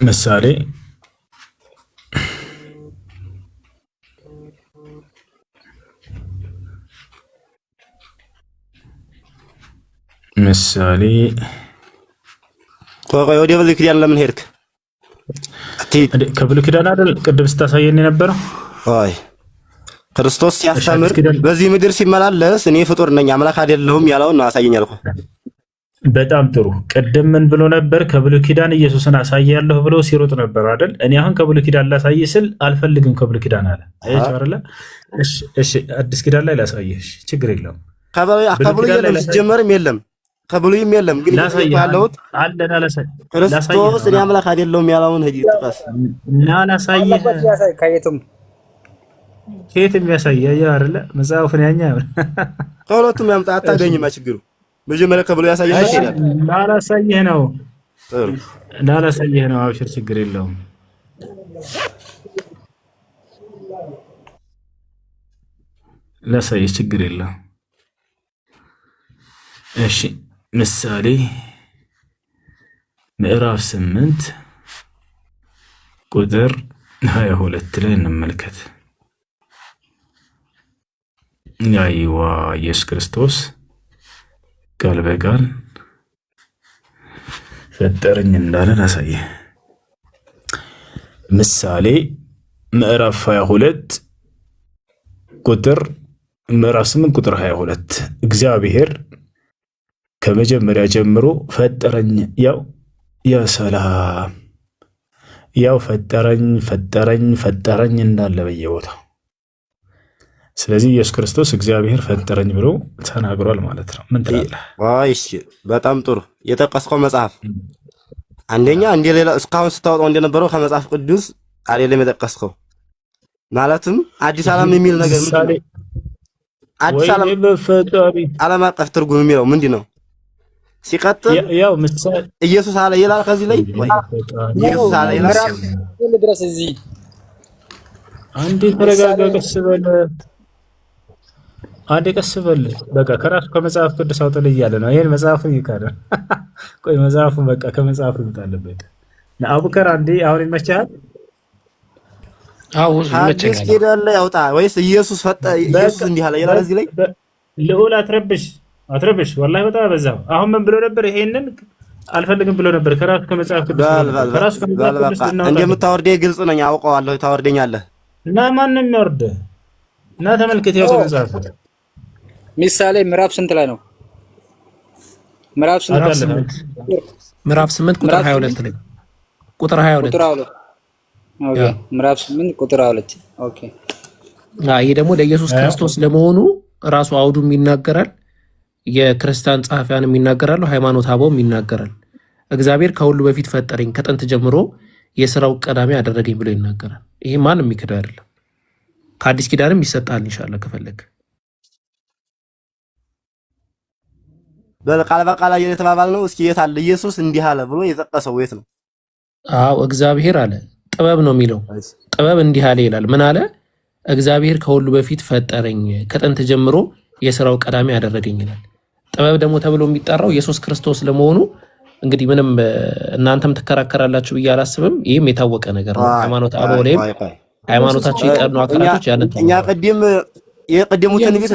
ምሳሌ ምሳሌ ቆይ ወደ ብሉይ ኪዳን ለምን ሄድክ? ከብሉይ ኪዳን አይደል ቅድም ስታሳየን የነበረው? አይ ክርስቶስ ሲያስተምር በዚህ ምድር ሲመላለስ እኔ ፍጡር ነኝ አምላክ አይደለሁም ያለውን ነው አሳየኝ አልኩህ። በጣም ጥሩ። ቅድም ምን ብሎ ነበር? ከብሉይ ኪዳን ኢየሱስን አሳያለሁ ብሎ ሲሮጥ ነበር አይደል? እኔ አሁን ከብሉይ ኪዳን ላሳይ ስል አልፈልግም ከብሉይ ኪዳን አለ። አያችሁ አይደል? እሺ አዲስ ኪዳን ላይ ላሳየሽ፣ ችግር የለውም። ከብሉይ የለም ሲጀመርም የለም ከብሉይም የለም። ግን ያለውት አለና ላሳይ ክርስቶስ እኔ አምላክ አይደለሁም ያለውን ሂድ ጥቀስ እና ላሳይህ። ከየትም ያሳየህ አይደለ? መጽሐፉን ያኛ ከሁለቱም ያምጣ አታገኝማ ችግሩ። መጀመሪያ ከብሉይ ያሳየህ ይችላል። ላሳይህ ነው ላሳይህ ነው። አብሽር ችግር የለውም። ላሳይህ ችግር የለውም። እሺ ምሳሌ ምዕራፍ 8 ቁጥር 22 ላይ እንመልከት። አይዋ ኢየሱስ ክርስቶስ ቃል በቃል ፈጠረኝ እንዳለ ላሳየ። ምሳሌ ምዕራፍ 22 ቁጥር ምዕራፍ 8 ቁጥር 22 እግዚአብሔር ከመጀመሪያ ጀምሮ ፈጠረኝ። ሰላም ፈጠረኝ እንዳለ በየቦታው። ስለዚህ ኢየሱስ ክርስቶስ እግዚአብሔር ፈጠረኝ ብሎ ተናግሯል ማለት ነው። ምን ትላለህ? እሺ በጣም ጥሩ። የጠቀስከው መጽሐፍ አንደኛ እንደሌላ እስካሁን ስታወጣው እንደነበረው ከመጽሐፍ ቅዱስ አይደለም የጠቀስከው። ማለትም አዲስ ዓለም የሚል ነገር ምንድነው? አዲስ ዓለም አቀፍ ትርጉም የሚለው ምንድነው? ሲቀጥል ያው ምሳሌ ኢየሱስ አለ ይላል ከዚህ ላይ ወይ ኢየሱስ አለ ይላል ድረስ እዚህ አንዴ ተረጋጋ፣ ቀስ በል አንዴ ቀስ በል። በቃ ከራሱ ከመጽሐፍ ቅዱስ አውጥልህ እያለ ነው። ይሄን መጽሐፉን ይካደ ቆይ መጽሐፉን በቃ ከመጽሐፉ ይጣልበት ለአቡከር አንዴ አሁን ይመችሃል? አዲስ ኪዳን ላይ ያውጣ ወይስ ኢየሱስ ኢየሱስ እንዲህ አለ ይላል እዚህ ላይ? ልዑል አትረብሽ ወላሂ በጣም በዛው። አሁን ምን ብሎ ነበር? ይሄንን አልፈልግም ብሎ ነበር። ከራሱ ከመጽሐፍ ቅዱስ እንደምታወርደኝ ግልጽ ነኝ፣ አውቀዋለሁ። ታወርደኛለህ እና ማን ነው የሚያወርደህ? እና ተመልከት፣ ያው ተመጽሐፍ ምሳሌ ምዕራፍ ስንት ላይ ነው? ምዕራፍ 8 ቁጥር 22 ላይ ቁጥር 22 ኦኬ። ምዕራፍ 8 ቁጥር 22 ኦኬ። ይሄ ደግሞ ለኢየሱስ ክርስቶስ ለመሆኑ ራሱ አውዱም ይናገራል። የክርስቲያን ጸሐፊያንም ይናገራሉ፣ ሃይማኖት አበውም ይናገራል። እግዚአብሔር ከሁሉ በፊት ፈጠረኝ ከጥንት ጀምሮ የሥራው ቀዳሚ አደረገኝ ብሎ ይናገራል። ይሄ ማንም የሚክደው አይደለም። ከአዲስ ኪዳንም ይሰጣል ኢንሻአላህ ከፈለክ። በቃል በቃል እየተባባል ነው። እስኪ የት አለ ኢየሱስ እንዲህ አለ ብሎ የጠቀሰው የት ነው? አዎ እግዚአብሔር አለ። ጥበብ ነው የሚለው። ጥበብ እንዲህ አለ ይላል። ምን አለ? እግዚአብሔር ከሁሉ በፊት ፈጠረኝ ከጥንት ጀምሮ የሥራው ቀዳሚ አደረገኝ ይላል። ጥበብ ደግሞ ተብሎ የሚጠራው ኢየሱስ ክርስቶስ ለመሆኑ እንግዲህ ምንም እናንተም ትከራከራላችሁ ብዬ አላስብም። ይህም የታወቀ ነገር ነው። ሃይማኖት አበው ላይም ሃይማኖታቸው የቀኑ አካላቶች ያንን እኛ ቅድም የቀደሙትን ቤት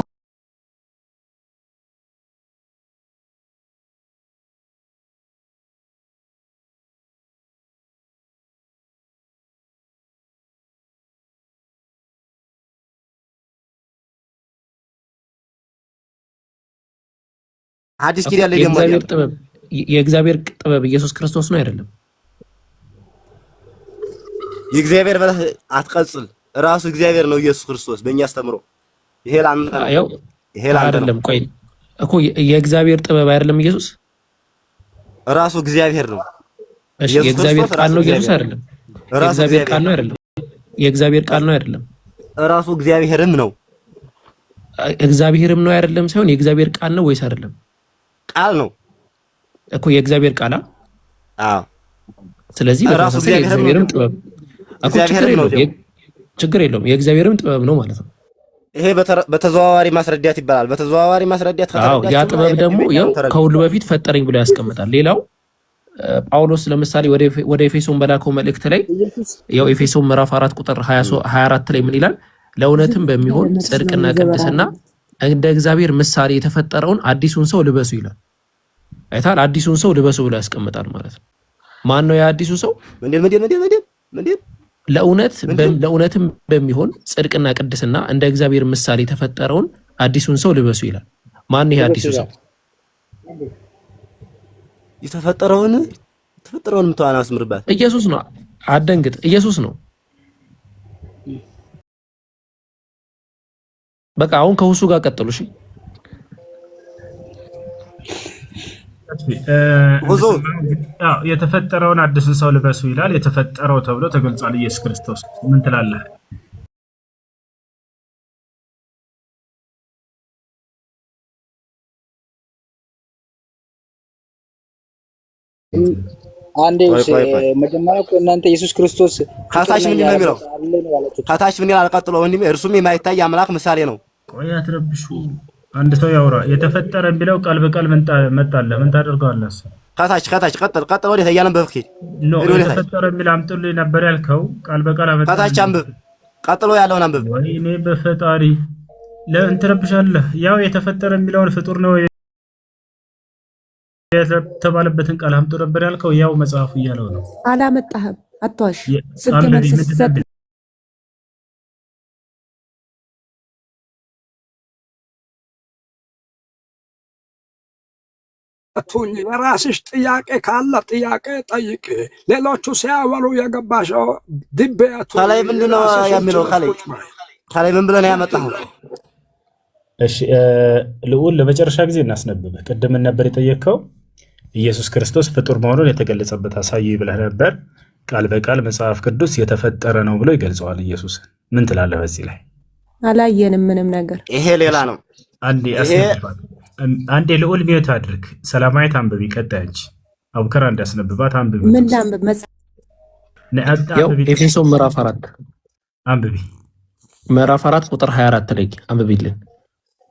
አዲስ ኪዳን ላይ ደግሞ የእግዚአብሔር ጥበብ ኢየሱስ ክርስቶስ ነው አይደለም? የእግዚአብሔር በለህ አትቀጽል። ራሱ እግዚአብሔር ነው ኢየሱስ ክርስቶስ በእኛ አስተምሮ። ይሄ ላንተ ነው። ይሄ ላንተ አይደለም። ቆይ እኮ የእግዚአብሔር ጥበብ አይደለም ኢየሱስ? ራሱ እግዚአብሔር ነው። እሺ የእግዚአብሔር ቃል ነው ኢየሱስ አይደለም? የእግዚአብሔር ቃል ነው አይደለም? የእግዚአብሔር ቃል ነው አይደለም? ራሱ እግዚአብሔርም ነው። እግዚአብሔርም ነው አይደለም ሳይሆን የእግዚአብሔር ቃል ነው ወይስ አይደለም? ቃል ነው እኮ የእግዚአብሔር ቃል። አዎ ስለዚህ በራሱ የእግዚአብሔርም ጥበብ እኮ ችግር የለውም የእግዚአብሔርም ጥበብ ነው ማለት ነው። ይሄ በተዘዋዋሪ ማስረዳት ይባላል። በተዘዋዋሪ ማስረዳት ከተረዳችሁ ያ ጥበብ ደግሞ ያው ከሁሉ በፊት ፈጠረኝ ብሎ ያስቀምጣል። ሌላው ጳውሎስ ለምሳሌ ወደ ኤፌሶን በላከው መልእክት ላይ ያው ኤፌሶን ምዕራፍ 4 ቁጥር 24 ላይ ምን ይላል? ለእውነትም በሚሆን ጽድቅና ቅድስና እንደ እግዚአብሔር ምሳሌ የተፈጠረውን አዲሱን ሰው ልበሱ ይላል። አይታል። አዲሱን ሰው ልበሱ ብሎ ያስቀምጣል ማለት ነው። ማን ነው የአዲሱ ሰው? ምንድን ለእውነትም በሚሆን ጽድቅና ቅድስና እንደ እግዚአብሔር ምሳሌ የተፈጠረውን አዲሱን ሰው ልበሱ ይላል። ማን ይሄ አዲሱ ሰው? የተፈጠረውን ምትዋና አስምርባት። ኢየሱስ ነው። አደንግጥ፣ ኢየሱስ ነው። በቃ አሁን ከሁሱ ጋር ቀጥሉ። እሺ የተፈጠረውን አዲስን ሰው ልበሱ ይላል። የተፈጠረው ተብሎ ተገልጿል ኢየሱስ ክርስቶስ። ምን ትላለህ? አንዴ መጀመሪያ እኮ እናንተ ኢየሱስ ክርስቶስ ከታች ምን ነው የሚለው? ከታች ምን ይላል? ቀጥሎ ወንድሜ እርሱም የማይታይ አምላክ ምሳሌ ነው። ቆይ አትረብሹ። አንድ ሰው ያውራ። የተፈጠረ የሚለው ቃል በቃል መጣለህ። ምን ታደርገዋለህ? ከታች ቀጥል። ወደ ተያለን በፍኪድ ነው የተፈጠረ የሚል አምጥልኝ ነበር ያልከው። ቃል በቃል አመጣ። ከታች አንብብ። ቀጥሎ ያለውን አንብብ። ወይኔ በፈጣሪ ለምን ትረብሻለህ? ያው የተፈጠረ የሚለውን ፍጡር ነው የተባለበትን ቃል አምጡ ነበር ያልከው። ያው መጽሐፉ እያለው ነው። አላመጣህም። አትዋሽ። የራስሽ ጥያቄ ካለ ጥያቄ ጠይቅ። ሌሎቹ ሲያወሩ የገባሽው ድቤቱ ከላይ ምንድን ነው የሚለው? ከላይ ምን ብለህ ነው ያመጣኸው? እሺ ልዑል ለመጨረሻ ጊዜ እናስነብብህ። ቅድም ነበር የጠየቅከው ኢየሱስ ክርስቶስ ፍጡር መሆኑን የተገለጸበት አሳይ ብለህ ነበር። ቃል በቃል መጽሐፍ ቅዱስ የተፈጠረ ነው ብሎ ይገልጸዋል ኢየሱስን። ምን ትላለህ በዚህ ላይ? አላየንም ምንም ነገር። ይሄ ሌላ ነው። አንዴ ልዑል ሚዩት አድርግ። ሰላማዊት አንብቢ። ቀጣይ አንቺ አቡከር እንዳስነብባት አንብቢ። ምን ላንብብ? ኤፌሶን ምዕራፍ 4 አንብቢ። ምዕራፍ 4 ቁጥር 24 ላይ አንብቢልን።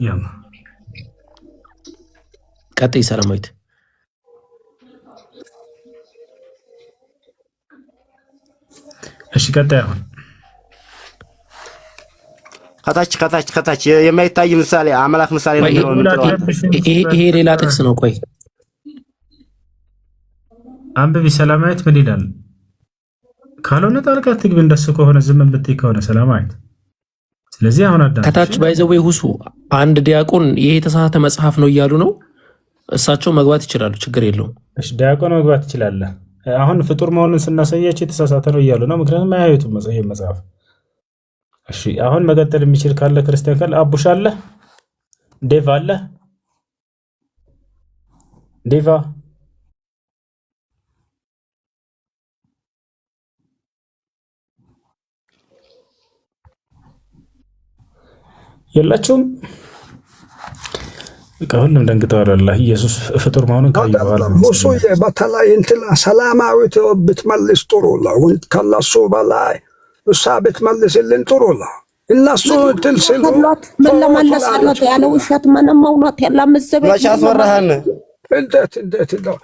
ያማ ቀጣይ ሰላማዊት እሺ ቀጣይ አሁን ከታች የማይታይ ምሳሌ አምላክ ምሳሌ ነው የሚለው። ይሄ ሌላ ጥቅስ ነው። ቆይ አንብቢ። ሰላማዊት ምን ይላል? ካልሆነ ጣልቃ ትግቢ። እንደሱ ከሆነ ዝም ብትይ ከሆነ ሰላማዊት። ስለዚህ አሁን አዳም ከታች ባይዘው ሁሱ አንድ ዲያቆን ይሄ የተሳሳተ መጽሐፍ ነው እያሉ ነው። እሳቸው መግባት ይችላሉ፣ ችግር የለውም። እሺ ዲያቆን መግባት ይችላል። አሁን ፍጡር መሆኑን ስናሳያቸው የተሳሳተ ነው እያሉ ነው። ምክንያቱም አያዩትም መጽሐፍ። እሺ አሁን መቀጠል የሚችል ካለ ክርስቲያን ካለ አቡሽ አለ፣ ዴቫ አለ። ዴቫ የላችሁም? ሁሉም ደንግጠዋል። አላህ ኢየሱስ ፍጡር መሆኑን ካዩ በኋላ ሙሱ በተለይ እንትን ሰላማዊት ብትመልስ ጥሩ ነው። ከነሱ በላይ እሷ ብትመልስልን ጥሩ ነው። እነሱ እንትን ሲሉ ምን ለማለስ አለት ያለ ውሸት ምንም እውነት የለም። መቼ አስወራህን? እንዴት ነው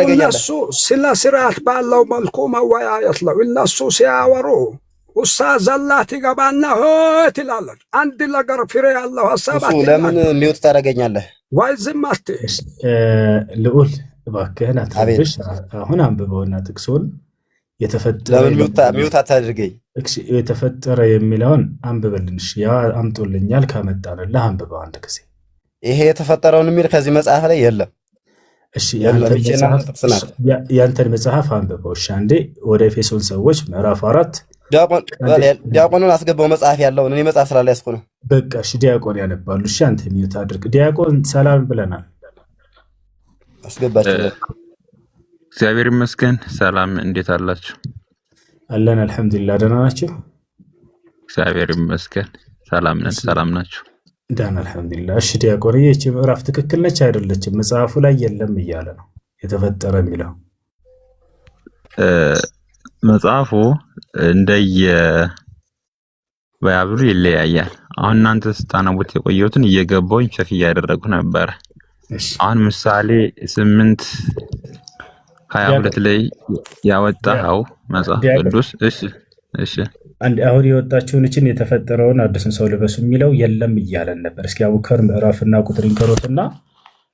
እነሱ ስለ ስርዓት ባለው መልኩ መወያየት ነው። እነሱ ሲያወሩ ውሳ ዘላት ይገባና ሆት ይላለች። አንድ ነገር ፍሬ ያለው ሐሳብ ለምን ሚውት ታደርገኛለህ? ወይ ዝም አትይ። ልዑል እባክህን አትረብሽ። አሁን አንብበውና ጥቅሱን የተፈጠረ ለምን ሚውት አታድርገኝ? የተፈጠረ የሚለውን አንብበልን። ያ አምጦልኛል። ካመጣንልህ አንብበው አንድ ጊዜ። ይሄ የተፈጠረውን የሚል ከዚህ መጽሐፍ ላይ የለም። እሺ ያንተን መጽሐፍ አንብበው። እሺ አንዴ ወደ ኤፌሶን ሰዎች ምዕራፍ 4 ዲያቆኑን አስገባው መጽሐፍ ያለውን። እኔ መጽሐፍ ስላለ ያስኩ ነው። በቃ እሺ ዲያቆን ያነባሉ። እሺ አንተ ሚውት አድርግ። ዲያቆን ሰላም ብለናል። አስገባቸው። እግዚአብሔር ይመስገን። ሰላም፣ እንዴት አላችሁ? አለን አልሐምዱሊላህ። ደህና ናችሁ? እግዚአብሔር ይመስገን ሰላም ነን። ሰላም ናችሁ? ደህና አልሐምዱሊላህ። እሺ ዲያቆን ይህች ምዕራፍ ትክክል ነች አይደለችም? መጽሐፉ ላይ የለም እያለ ነው የተፈጠረ የሚለው መጽሐፉ እንደየ ባይብሉ ይለያያል። አሁን እናንተ ስታነቡት የቆየሁትን እየገባሁኝ ቸክ እያደረጉ ነበረ። አሁን ምሳሌ 8:22 ላይ ያወጣው መጽሐፍ ቅዱስ እሺ አሁን የወጣችውን እችን የተፈጠረውን አዲስን ሰው ልበሱ የሚለው የለም እያለን ነበር። እስኪ አቡከር ምዕራፍና ቁጥር ይንከሮትና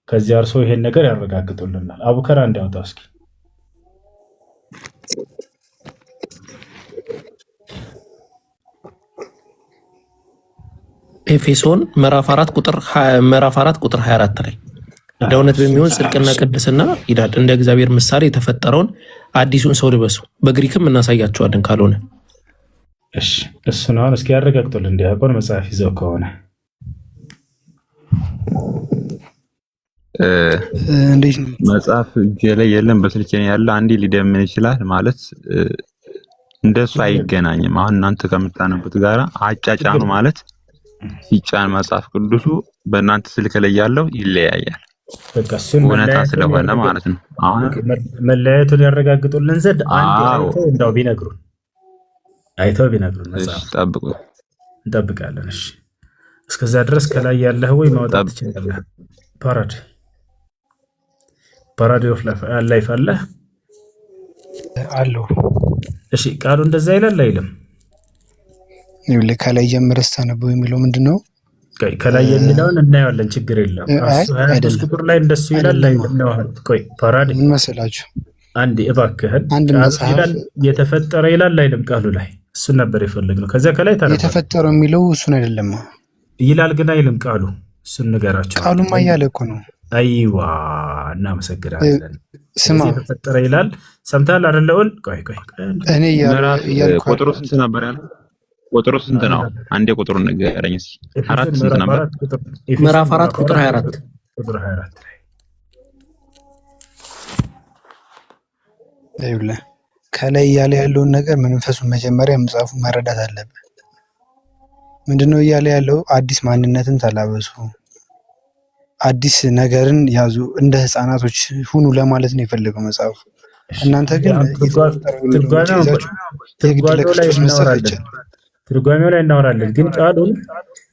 ከዚያ እርሶ ይሄን ነገር ያረጋግጡልናል። አቡከር እንዲያወጣ እስኪ ኤፌሶን ምዕራፍ 4 ቁጥር 24 ላይ ለእውነት በሚሆን ጽድቅና ቅድስና ይላል። እንደ እግዚአብሔር ምሳሌ የተፈጠረውን አዲሱን ሰው ልበሱ። በግሪክም እናሳያቸዋለን ካልሆነ። እሺ እሱን አሁን እስኪ ያረጋግጡልን ዲያቆን መጽሐፍ ይዘው ከሆነ መጽሐፍ እጄ ላይ የለም፣ በስልኬ ያለ አንዴ ሊደምን ይችላል ማለት እንደሱ አይገናኝም። አሁን እናንተ ከምታነቡት ጋራ አጫጫኑ ማለት ሲጫን መጽሐፍ ቅዱሱ በእናንተ ስልክ ላይ ያለው ይለያያል። በቃ እሱን እውነታ ስለሆነ ማለት ነው። አሁን መለያየቱን ያረጋግጡልን ዘንድ አንዴ እንደው ቢነግሩን መጽሐፍ ጠብቁ፣ እንጠብቃለን። እሺ እስከዛ ድረስ ከላይ ያለህ ወይ ማውጣት ትችላለህ? ፓራዲ ኦፍ ላይፍ አለ አለው። እሺ ቃሉ እንደዛ ይላል አይልም? ይኸውልህ ከላይ ጀምረህ ስታነበው የሚለው ምንድነው? ከላይ የሚለውን እናየዋለን፣ ችግር የለም። እሱ ቁጥር ላይ እንደሱ ይላል አይልም ነው? ቆይ ፓራዲ ምን መሰላችሁ? አንዴ እባክህን አንድ መጽሐፍ የተፈጠረ ይላል አይልም? ቃሉ ላይ እሱን ነበር የፈለግነው። ከዚያ ከላይ ታዲያ የተፈጠረው የሚለው እሱን አይደለም ይላል ግን አይልም ቃሉ። እሱን ንገራቸው። ቃሉማ እያለ እኮ ነው። አይዋ እናመሰግናለን። ስማ የተፈጠረ ይላል ሰምተሃል አይደለውን? ቆይ እኔ ቁጥሩ ስንት ነበር ያለው? ቁጥሩ ስንት ነው? አንዴ ቁጥሩን ንገረኝ እስኪ። አራት ስንት ነበር? ምዕራፍ 4 ቁጥር 24 ላይ ይኸውልህ ከላይ እያለ ያለውን ነገር መንፈሱን መጀመሪያ መጽሐፉ መረዳት አለበት። ምንድነው እያለ ያለው? አዲስ ማንነትን ተላበሱ፣ አዲስ ነገርን ያዙ፣ እንደ ህፃናቶች ሁኑ ለማለት ነው የፈለገው መጽሐፉ። እናንተ ግን ትርጓሜው ላይ እናወራለን፣ ግን ቃሉን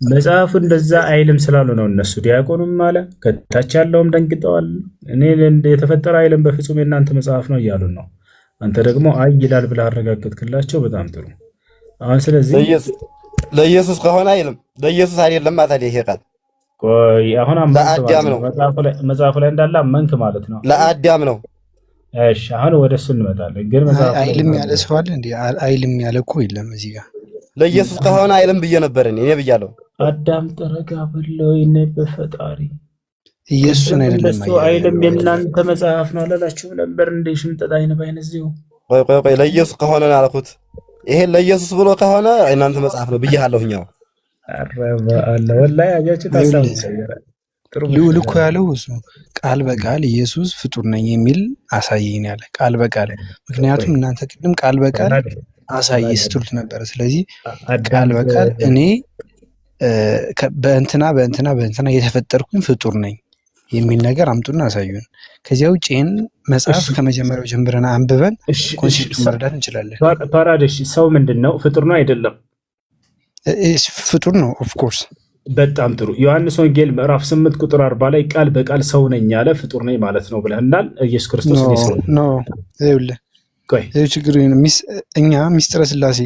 መጽሐፉ እንደዛ አይልም ስላሉ ነው እነሱ። ዲያቆኑም አለ ከታች ያለውም ደንግጠዋል። እኔ የተፈጠረ አይልም በፍጹም የእናንተ መጽሐፍ ነው እያሉን ነው። አንተ ደግሞ አይ ይላል ብለህ አረጋገጥክላቸው። በጣም ጥሩ። አሁን ስለዚህ ለኢየሱስ ከሆነ አይልም፣ ለኢየሱስ አይደለም ማለት ይሄ ቃል ቆይ አሁን ለአዳም ነው መጽሐፉ ላይ እንዳለ አመንክ ማለት ነው። ለአዳም ነው። እሺ አሁን ወደ እሱ እንመጣለን። ግን መጽሐፉ አይልም ያለ ሰው አለ እንዴ? አይልም ያለ እኮ የለም እዚህ ጋር። ለኢየሱስ ከሆነ አይልም ብዬ ነበር እኔ ብያለሁ። አዳም ጠረጋ ብለው ይነበ ፈጣሪ ኢየሱስን አይደለም አይልም የእናንተ መጽሐፍ ነው አላላችሁ ነበር እንዴ? ሽምጠት አይነ ባይነዚው ቆይ ለኢየሱስ ከሆነ አልኩት። ይሄ ለኢየሱስ ብሎ ከሆነ እናንተ መጽሐፍ ነው ብያለሁኛው። አረባ አለ ወላሂ አያችሁ ታሳቡ ሰየራ ልዑል እኮ ያለው እሱ ቃል በቃል ኢየሱስ ፍጡር ነኝ የሚል አሳየኝ ያለ ቃል በቃል። ምክንያቱም እናንተ ቅድም ቃል በቃል አሳይ ስትሉት ነበር። ስለዚህ ቃል በቃል እኔ በእንትና የተፈጠርኩኝ ፍጡር ነኝ የሚል ነገር አምጡና አሳዩን። ከዚያ ውጭ ይህን መጽሐፍ ከመጀመሪያው ጀምረን አንብበን ኮንሴፕቱን መረዳት እንችላለን። ፓራዲስ ሰው ምንድን ነው? ፍጡር ነው አይደለም? ፍጡር ነው ኦፍ ኮርስ። በጣም ጥሩ። ዮሐንስ ወንጌል ምዕራፍ 8 ቁጥር 40 ላይ ቃል በቃል ሰው ነኝ ያለ ፍጡር ነኝ ማለት ነው ብለናል። ኢየሱስ ክርስቶስ ነው። ይኸውልህ ችግር እኛ ሚስጥረ ስላሴ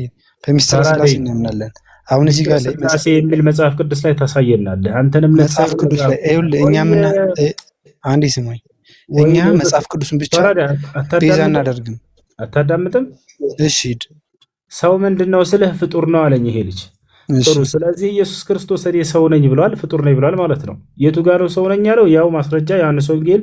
በሚስጥረ ስላሴ እናምናለን። አሁን እዚህ ጋር ላይ ስላሴ የሚል መጽሐፍ ቅዱስ ላይ ታሳየናለህ። አንተንም መጽሐፍ ቅዱስ ላይ ይኸውልህ እኛ አንዴ ስማኝ፣ እኛ መጽሐፍ ቅዱስን ብቻ ቤዛ እናደርግም። አታዳምጥም? እሺ ሰው ምንድነው ስልህ ፍጡር ነው አለኝ ይሄ ልጅ። ጥሩ። ስለዚህ ኢየሱስ ክርስቶስ እኔ ሰው ነኝ ብሏል፣ ፍጡር ነኝ ብሏል ማለት ነው። የቱ ጋር ነው ሰው ነኝ ያለው? ያው ማስረጃ ዮሐንስ ወንጌል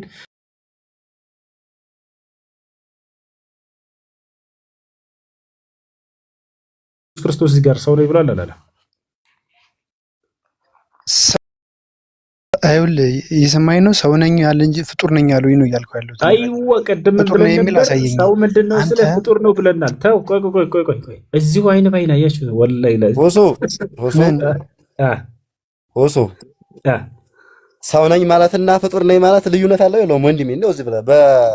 ክርስቶስ እዚህ ጋር ሰው ነኝ ብሏል አላለ? አይውልህ እየሰማኝ ነው። ሰው ነኝ ያለ እንጂ ፍጡር ነኝ ያለው ነው እያልኩ ያለሁት። አይዋ ቅድም ሰው ምንድነው ስለ ፍጡር ነው ብለናል። ተው ቆይ እዚሁ አይን ባይን አያችሁ። ወላሂ ሆሶ ሰው ነኝ ማለትና ፍጡር ነኝ ማለት ልዩነት አለው የለውም? ወንድሜ እንደው እዚህ ብለህ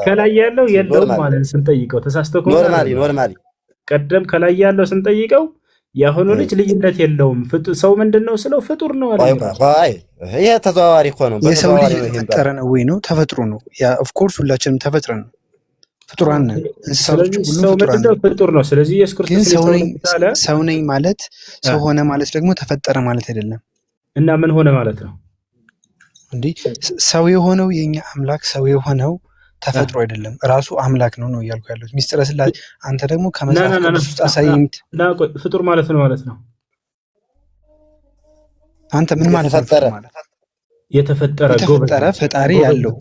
ከላይ ያለው የለውም ማለት ስንጠይቀው ተሳስተው ኖርማሊ ቀደም ከላይ ያለው ስንጠይቀው የአሁኑ ልጅ ልዩነት የለውም። ሰው ምንድነው ስለው ፍጡር ነው አለ። ይሄ ተዘዋዋሪ እኮ ነው። የሰው ልጅ የተፈጠረ ነው ወይ ነው? ተፈጥሮ ነው። ያ ኦፍ ኮርስ ሁላችንም ተፈጥረን ነው ፍጡራን ነን። እንስሳዎች ሁሉ ፍጡር ነው። ስለዚህ ኢየሱስ ክርስቶስ ሰው ነኝ ማለት ሰው ሆነ ማለት ደግሞ ተፈጠረ ማለት አይደለም። እና ምን ሆነ ማለት ነው? እንዴ ሰው የሆነው የኛ አምላክ ሰው የሆነው ተፈጥሮ አይደለም ራሱ አምላክ ነው እያልኩ ያለሁት። ሚስጥረ ስላሴ አንተ ደግሞ ከመጽሐፍ ቅዱስ ውስጥ አሳየኝ። ፍጡር ማለት ነው። አንተ ምን ማለት ነው? የተፈጠረ ፈጣሪ ያለው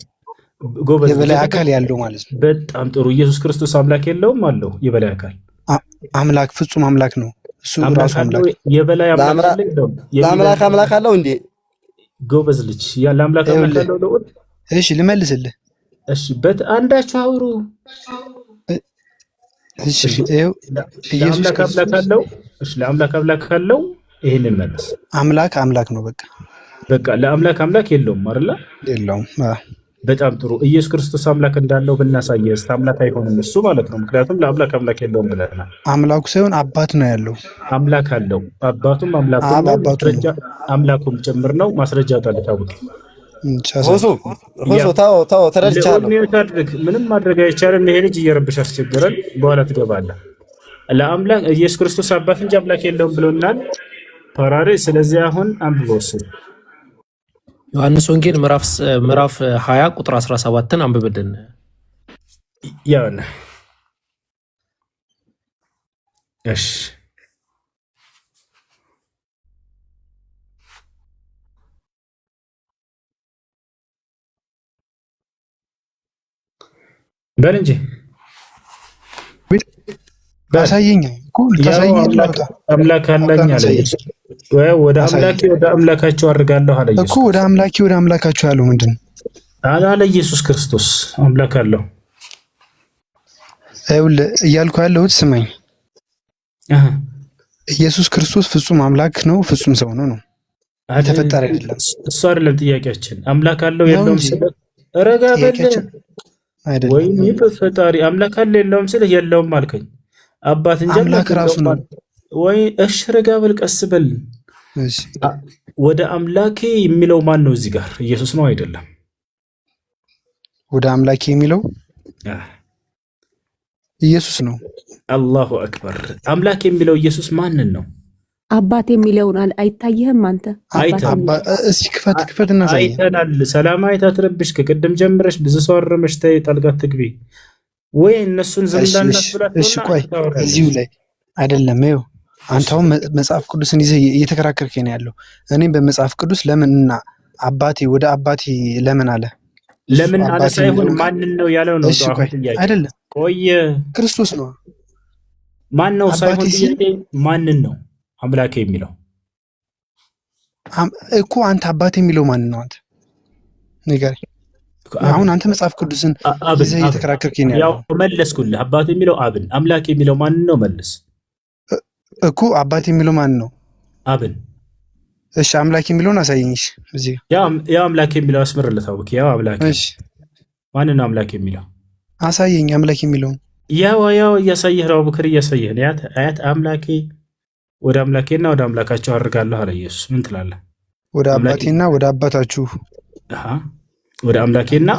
የበላይ አካል ያለው ማለት ነው። በጣም ጥሩ። ኢየሱስ ክርስቶስ አምላክ የለውም? አለው የበላይ አካል አምላክ ፍጹም አምላክ ነው። እሱ ራሱ አምላክ የበላይ አምላክ የለውም። ለአምላክ አምላክ አለው እንዴ? ጎበዝ ልጅ ያለ አምላክ አለው ነው። እሺ ልመልስልህ። እሺ አንዳችሁ አውሩ። እሺ ኢየሱስ አምላክ አለው። እሺ ለአምላክ አምላክ አለው። ይሄንን መልስ። አምላክ ነው። በቃ ለአምላክ አምላክ የለውም አይደል? የለውም። በጣም ጥሩ። ኢየሱስ ክርስቶስ አምላክ እንዳለው ብናሳየስ አምላክ አይሆንም እሱ ማለት ነው። ምክንያቱም ለአምላክ አምላክ የለውም ብለናል። አምላኩ ሳይሆን አባት ነው ያለው። አምላክ አለው። አባቱም አምላኩም ጭምር ነው። ማስረጃ ታልታውቅ ተው ተረድቻለሁ። ምንም ማድረግ አይቻልም። ይሄ ልጅ እየረብሽ አስቸገረን። በኋላ ትገባለህ። ለአምላክ ኢየሱስ ክርስቶስ አባት እንጂ አምላክ የለውም ብሎናል ፓራሪ። ስለዚህ አሁን አንብበው እሱ ዮሐንስ ወንጌል ምዕራፍ 20 ቁጥር 17ን አንብብልን። ያውና እሺ በል እንጂ አሳየኝ እኮ አምላክ አለኝ አለ ኢየሱስ። ወደ አምላካቸው አድርጋለሁ አለ ኢየሱስ እኮ። ወደ አምላካቸው ያለው ምንድን ነው አለ ኢየሱስ ክርስቶስ አምላክ አለው። ይኸውልህ እያልኩ ያለሁት ስማኝ። ኢየሱስ ክርስቶስ ፍጹም አምላክ ነው፣ ፍጹም ሰው ነው። ተፈጠረ አይደለም። እሱ አይደለም ጥያቄያችን። አምላክ አለው የለውም ስለ ረጋ በል አይደለም ወይ ፈጣሪ አምላክ አለ የለውም ስለ የለውም አልከኝ። አባት እንጂ አምላክ ራሱ ነው ወይ? እሺ ረጋ በል ቀስ በል። እሺ ወደ አምላኬ የሚለው ማን ነው እዚህ ጋር? ኢየሱስ ነው አይደለም? ወደ አምላኬ የሚለው ኢየሱስ ነው። አላሁ አክበር። አምላክ የሚለው ኢየሱስ ማንን ነው? አባት የሚለውን አይታየህም አንተ? እስኪ ክፈት እና ሳይ አይተናል። ሰላማዊት አትረብሽ። ከቅድም ጀምረሽ ብዙ ሰው አረመሽ። ተይ ጠልቃት ትግቢ ወይ እነሱን ዝምዳናት ብላት። እሺ ቆይ እዚሁ ላይ አይደለም። ይኸው አንተ አሁን መጽሐፍ ቅዱስን ይዘህ እየተከራከርከኝ ነው ያለው። እኔም በመጽሐፍ ቅዱስ ለምንና አባቴ ወደ አባቴ ለምን አለ? ለምን አለ ሳይሆን ማንን ነው ያለው ነው። እሺ ቆይ አይደለም ቆይ ክርስቶስ ነው። ማን ነው ሳይሆን ጥያቄ ማንን ነው አምላኬ የሚለው እኮ። አንተ አባቴ የሚለው ማን ነው? አንተ ንገረኝ። አሁን አንተ መጽሐፍ ቅዱስን ይዘህ እየተከራከርከኝ ነው ያለው። ያው መለስኩልህ። አባቴ የሚለው አብን፣ አምላኬ የሚለው ማንን ነው? መልስ እኮ አባቴ የሚለው ማን ነው? አብን። እሺ አምላኬ የሚለውን አሳየኝ። እሺ እዚህ ያው አምላኬ የሚለው አስመረልህ። ታውቂ ያው አምላኬ። እሺ ማንን ነው አምላኬ የሚለው? አሳየኝ አምላኬ የሚለውን። ያው እያሳየህ ነው አቡበክር፣ እያሳየህ ነው። አያት አምላኬ ወደ አምላኬና ወደ አምላካቸው አድርጋለሁ አለ ኢየሱስ። ምን ትላለህ? ወደ አባቴና ወደ አባታችሁ። ወደ አምላኬና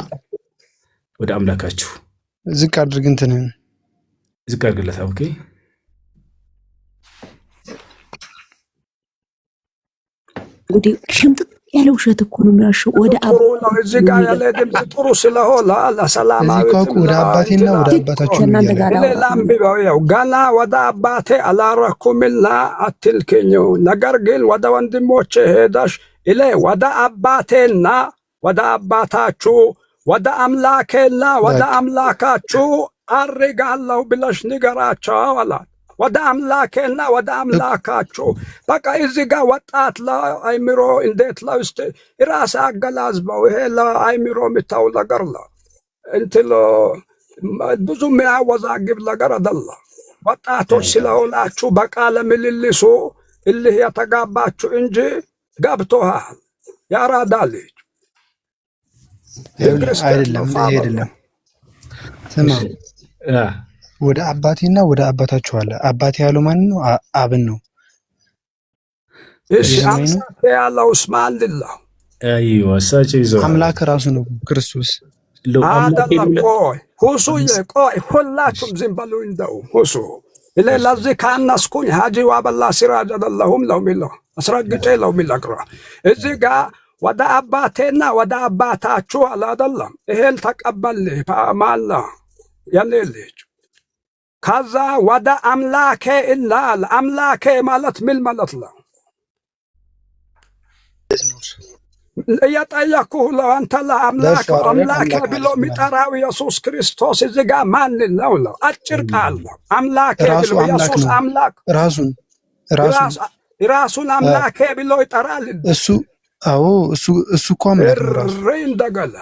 ወደ አምላካችሁ። ዝቅ አድርግ፣ እንትንህን ዝቅ አድርግለት። ኦኬ እንግዲህ ሽምጥጥ ያለ ውሸት እኮ ነው የሚያሸው። ወደ ጥሩ ነው። እዚህ ጋር ያለ ድምፅ ጥሩ ስለሆነ ለሰላማዊ ወደ አባቴና ወደ አባታችሁ ላምቢበው ገና ወደ አባቴ አላረኩምና አትልክኝ፣ ነገር ግን ወደ ወንድሞቼ ሄደሽ ኢሌ ወደ አባቴና ወደ አባታችሁ ወደ አምላኬና ወደ አምላካችሁ አርጋለሁ ብለሽ ንገራቸው አላት። ወደ አምላኬና ወደ አምላካችሁ። በቃ እዚህ ጋር ወጣት ለአይምሮ እንዴት ለውስጥ ራስ አገላዝበው። ይሄ ለአይምሮ የሚታው ነገር እንትን ብዙ የሚያወዛግብ ነገር አይደለም። ወጣቶች ስለሆናችሁ በቃለ ምልልሱ እልህ የተጋባችሁ እንጂ ገብቶሃል ያራዳ ልጅ አይደለም። ስማ ወደ አባቴና ወደ አባታችሁ አለ። አባቴ ያለው ማን ነው? አብን ነው። እሺ አባቴ ያለው ማንድላ? አይዋ ሳቸው ይዘው አምላክ ራሱ ነው ክርስቶስ። አይደለም። ሁሱ ሁላችሁም ዝም በሉ። እንደው ሁሱ ለዚህ ካናስኩኝ ሀጂ ዋበላ ሲራጅ አይደለሁም ነው የሚለው። አስረግጬ ነው የሚለቅረው። እዚህ ጋር ወደ አባቴና ወደ አባታችሁ አለ አይደለም። እህል ተቀበል ማለ የኔ ልጅ። ከዛ ወደ አምላኬ ይላል። አምላኬ ማለት ምን ማለት ነው? እየጠየኩህ ለአንተ ለአምላክ አምላኬ ብሎ የሚጠራው ኢየሱስ ክርስቶስ እዚህ ጋር ማን ነው? አጭር ቃል ነው። አምላኬ ብሎ ኢየሱስ አምላክ ራሱን አምላኬ ብሎ ይጠራል። እሱ አዎ እሱ እኮ አምላክ ነው። እንደገና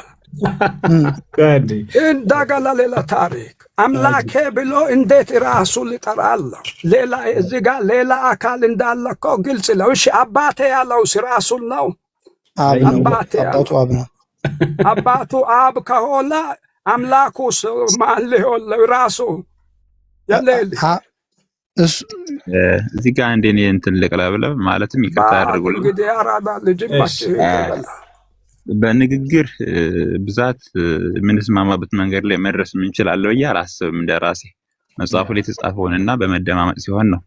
ሌላ ታሪክ አምላኬ ብሎ እንዴት ራሱን ይጠራል? ሌላ እዚህ ጋር ሌላ አካል እንዳለ እኮ ግልጽ ነው። እሺ አባቴ ያለው ራሱን ነው። አባቱ አብ ነው። አባቱ አብ ከሆነ አምላኩ ማን ሊሆን ራሱ የሌለ እዚህ ጋር እንደኔ እንትን ልቅለብለብ ማለትም ይቅርታ አድርጉልኝ። እንግዲህ አራዳ ልጅ በንግግር ብዛት የምንስማማበት መንገድ ላይ መድረስ እንችላለን ብዬ አላስብም። እንደራሴ መጽሐፉ ላይ የተጻፈውንና በመደማመጥ ሲሆን ነው።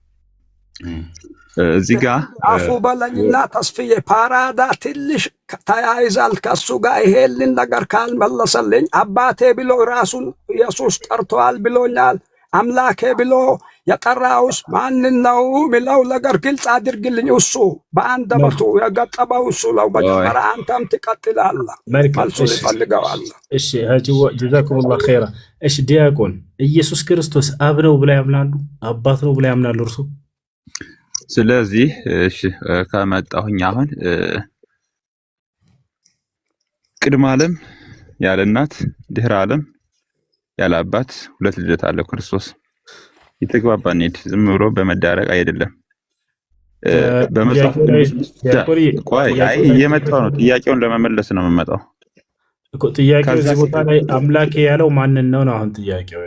እዚህ ጋር አፉ በለኝና ተስፍዬ ፓራዳ ትንሽ ተያይዛል ከሱ ጋር ይሄንን ነገር ካልመለሰልኝ አባቴ ብሎ ራሱን ኢየሱስ ጠርቷል ብሎኛል። አምላኬ ብሎ የጠራውስ ማንን ነው የሚለው ነገር ግልጽ አድርግልኝ። እሱ በአንደበቱ የገጠመው እሱ ነው። መጀመሪያ አንተም ትቀጥላለህ። መልሱን ይፈልገዋለህ። እሺ ጀዛኩሙላህ ኸይራ። እሺ ዲያቆን ኢየሱስ ክርስቶስ አብ ነው ብላ ያምናሉ? አባት ነው ብላ ያምናሉ እርሱ? ስለዚህ እሺ ከመጣሁኝ አሁን ቅድመ ዓለም ያለ እናት ድህረ ዓለም ያለ አባት ሁለት ልደት አለ ክርስቶስ። የተግባባን ኔድ ዝም ብሎ በመዳረቅ አይደለም። በመጽሐፍ ቆይ እየመጣሁ ነው። ጥያቄውን ለመመለስ ነው የምመጣው እኮ። ጥያቄው እዚህ ቦታ ላይ አምላኬ ያለው ማንን ነው ነው? አሁን ጥያቄው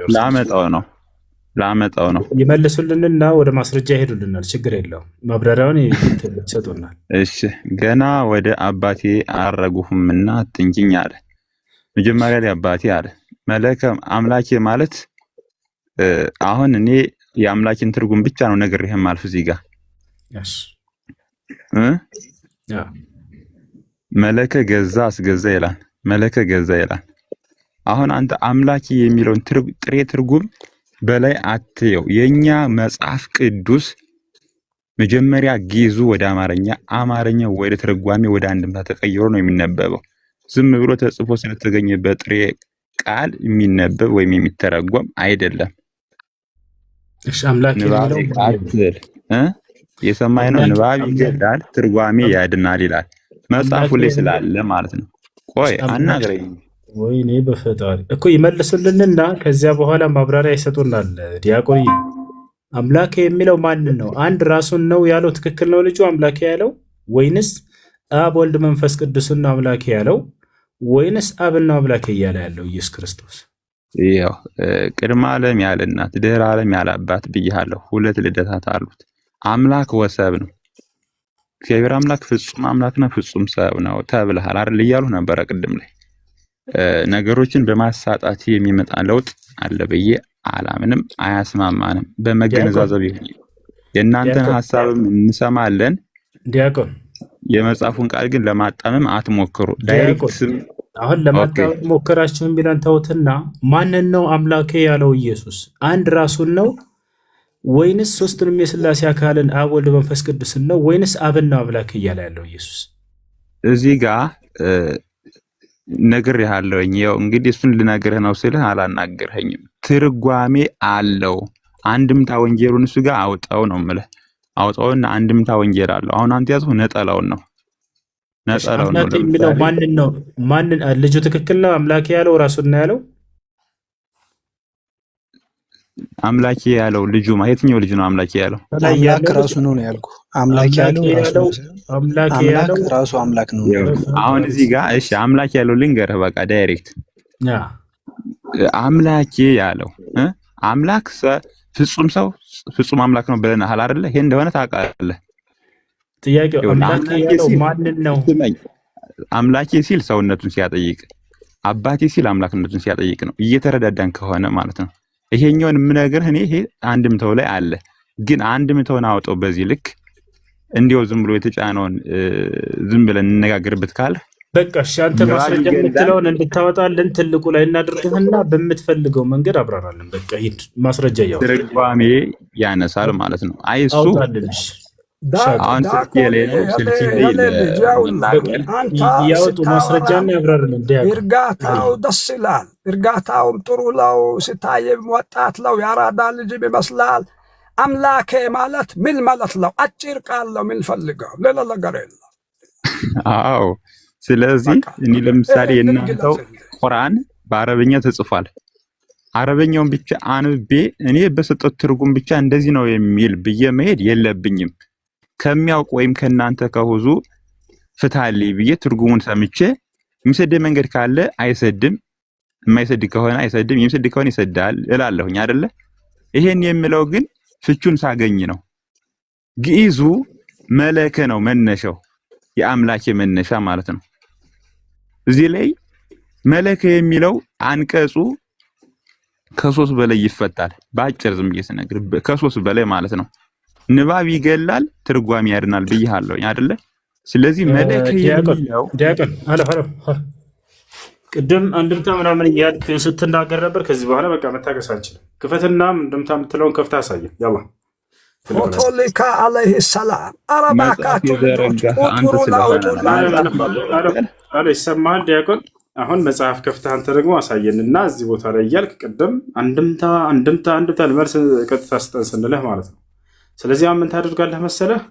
ላመጣው ነው ይመልሱልንና ወደ ማስረጃ ይሄዱልናል። ችግር የለውም። ማብራሪያውን ይሰጡናል። እሺ ገና ወደ አባቴ አረጉሁምና አትንኪኝ አለ። መጀመሪያ ላይ አባቴ አለ። መለከ አምላኬ ማለት አሁን እኔ የአምላኬን ትርጉም ብቻ ነው ነግሬህም አልፍ እዚህ ጋር መለከ ገዛ አስገዛ ይላል። መለከ ገዛ ይላል። አሁን አንተ አምላኬ የሚለውን ጥሬ ትርጉም በላይ አትየው። የኛ መጽሐፍ ቅዱስ መጀመሪያ ግዕዙ ወደ አማርኛ፣ አማርኛ ወደ ትርጓሜ ወደ አንድምታ ተቀይሮ ነው የሚነበበው። ዝም ብሎ ተጽፎ ስለተገኘ በጥሬ ቃል የሚነበብ ወይም የሚተረጎም አይደለም። እሺ አምላክ የሚለው ቃል የሰማይ ነው። ንባብ ይገድላል፣ ትርጓሜ ያድናል ይላል መጽሐፉ ላይ ስላለ ማለት ነው። ቆይ አናግረኝ። ወይኔ በፈጣሪ እኮ ይመልሱልንና ከዚያ በኋላ ማብራሪያ ይሰጡናል። ዲያቆን አምላክ የሚለው ማንን ነው? አንድ ራሱን ነው ያለው ትክክል ነው ልጁ አምላክ ያለው ወይንስ አብ ወልድ መንፈስ ቅዱስን ነው አምላክ ያለው ወይንስ አብና አምላክ እያለ ያለው ኢየሱስ ክርስቶስ? ይሄው ቅድመ ዓለም ያለ እናት ድህረ ዓለም ያለ አባት ብያለሁ። ሁለት ልደታት አሉት። አምላክ ወሰብ ነው። እግዚአብሔር አምላክ ፍጹም አምላክ ነው፣ ፍጹም ሰብ ነው ተብለሃል አይደል እያሉ ነበረ ቅድም ላይ። ነገሮችን በማሳጣት የሚመጣ ለውጥ አለ ብዬ አላምንም። አያስማማንም። በመገነዛዘብ ይሁን የእናንተን ሐሳብም እንሰማለን። ዲያቆን የመጽሐፉን ቃል ግን ለማጣመም አትሞክሩ። ዳይሬክት አሁን ለማጣመም ሞከራችሁን ቢለን ተውትና ማንን ነው አምላኬ ያለው ኢየሱስ? አንድ ራሱን ነው ወይንስ ሶስቱንም የሥላሴ አካልን አብ ወልድ መንፈስ ቅዱስን ነው ወይንስ አብና አምላክ እያለ ያለው ኢየሱስ? እዚህ ጋር ነግሬሃለሁኝ። ያው እንግዲህ እሱን ልነግርህ ነው ስልህ አላናገርኸኝም። ትርጓሜ አለው። አንድምታ ወንጌሉን እሱ ጋር አውጣው ነው የምልህ። አውጣውና አንድምታ ወንጌል አለው። አሁን አንተ ያዝው ነጠላውን ነው አምላክ የሚለው ማንን ነው? ማንን ልጁ ትክክል ነው አምላክ ያለው ራሱን ነው ያለው? አምላክ ያለው ልጁ የትኛው ልጅ ነው አምላክ ያለው? አምላክ ራሱ ነው ያልኩህ። አምላክ ያለው አምላክ ያለው ራሱ አምላክ ነው። አሁን እዚህ ጋር እሺ አምላክ ያለው ልንገርህ በቃ ዳይሬክት አምላክ ያለው አምላክ ፍጹም ሰው ፍጹም አምላክ ነው ብለናል አይደለ? ይሄ እንደሆነ ታውቃለህ። ጥያቄው አምላክ ያለው ማንን ነው? አምላኬ ሲል ሰውነቱን ሲያጠይቅ፣ አባቴ ሲል አምላክነቱን ሲያጠይቅ ነው። እየተረዳዳን ከሆነ ማለት ነው። ይሄኛውን የምነግርህ እኔ ይሄ አንድምታው ላይ አለ፣ ግን አንድምታውን አውጣው በዚህ ልክ እንዲያው ዝም ብሎ የተጫነውን ዝም ብለን እንነጋገርበት ካለ በቃ እሺ፣ አንተ ማስረጃ የምትለውን እንድታወጣልን ትልቁ ላይ እናድርግህና በምትፈልገው መንገድ አብራራለን። በቃ ሂድ፣ ማስረጃ ያወጣ ትርጓሜ ያነሳል ማለት ነው። አይ እሱ አሁን ስልክ የሌለው ስልክ ያወጡ ማስረጃና ያብራራልን። እርጋታው ደስ ይላል። እርጋታውም ጥሩ ነው። ሲታይም ወጣት ነው። የአራዳ ልጅም ይመስላል። አምላኬ ማለት ምን ማለት ነው? አጭር ቃል ነው የምንፈልገው፣ ሌላ ነገር የለም። አዎ፣ ስለዚህ እኔ ለምሳሌ የእናንተው ቁርአን በአረበኛ ተጽፏል። አረበኛውን ብቻ አንብቤ እኔ በሰጠሁት ትርጉም ብቻ እንደዚህ ነው የሚል ብዬ መሄድ የለብኝም። ከሚያውቅ ወይም ከናንተ ከሁዙ ፍታልኝ ብዬ ትርጉሙን ሰምቼ የሚሰድ መንገድ ካለ አይሰድም፣ የማይሰድ ከሆነ አይሰድም፣ የሚሰድ ከሆነ ይሰዳል እላለሁኝ አይደለ? ይሄን የምለው ግን ፍቹን ሳገኝ ነው። ግዕዙ መለከ ነው መነሻው፣ የአምላኬ መነሻ ማለት ነው። እዚህ ላይ መለከ የሚለው አንቀጹ ከሶስት በላይ ይፈታል። በአጭር ዝም ብዬ ስነግር ከሶስት በላይ ማለት ነው። ንባብ ይገላል፣ ትርጓሜ ያድናል ብዬሃለሁ አይደለ? ስለዚህ መለከ የሚለው ዲያቆን ቅድም አንድምታ ምናምን እያልክ ስትናገር ነበር። ከዚህ በኋላ በቃ መታገስ አንችልም። ክፈትና አንድምታ የምትለውን ከፍታ አሳየን። ያላ ሞቶሊካ አለይሂ ሰላም አረባካችሁ አለ ይሰማል። ዲያቆን አሁን መጽሐፍ ከፍታ አንተ ደግሞ አሳየንና እዚህ ቦታ ላይ እያልክ ቅድም አንድምታ ለመልስ ቀጥታ ስጠን ስንልህ ማለት ነው። ስለዚህ ምን ታደርጋለህ መሰለህ?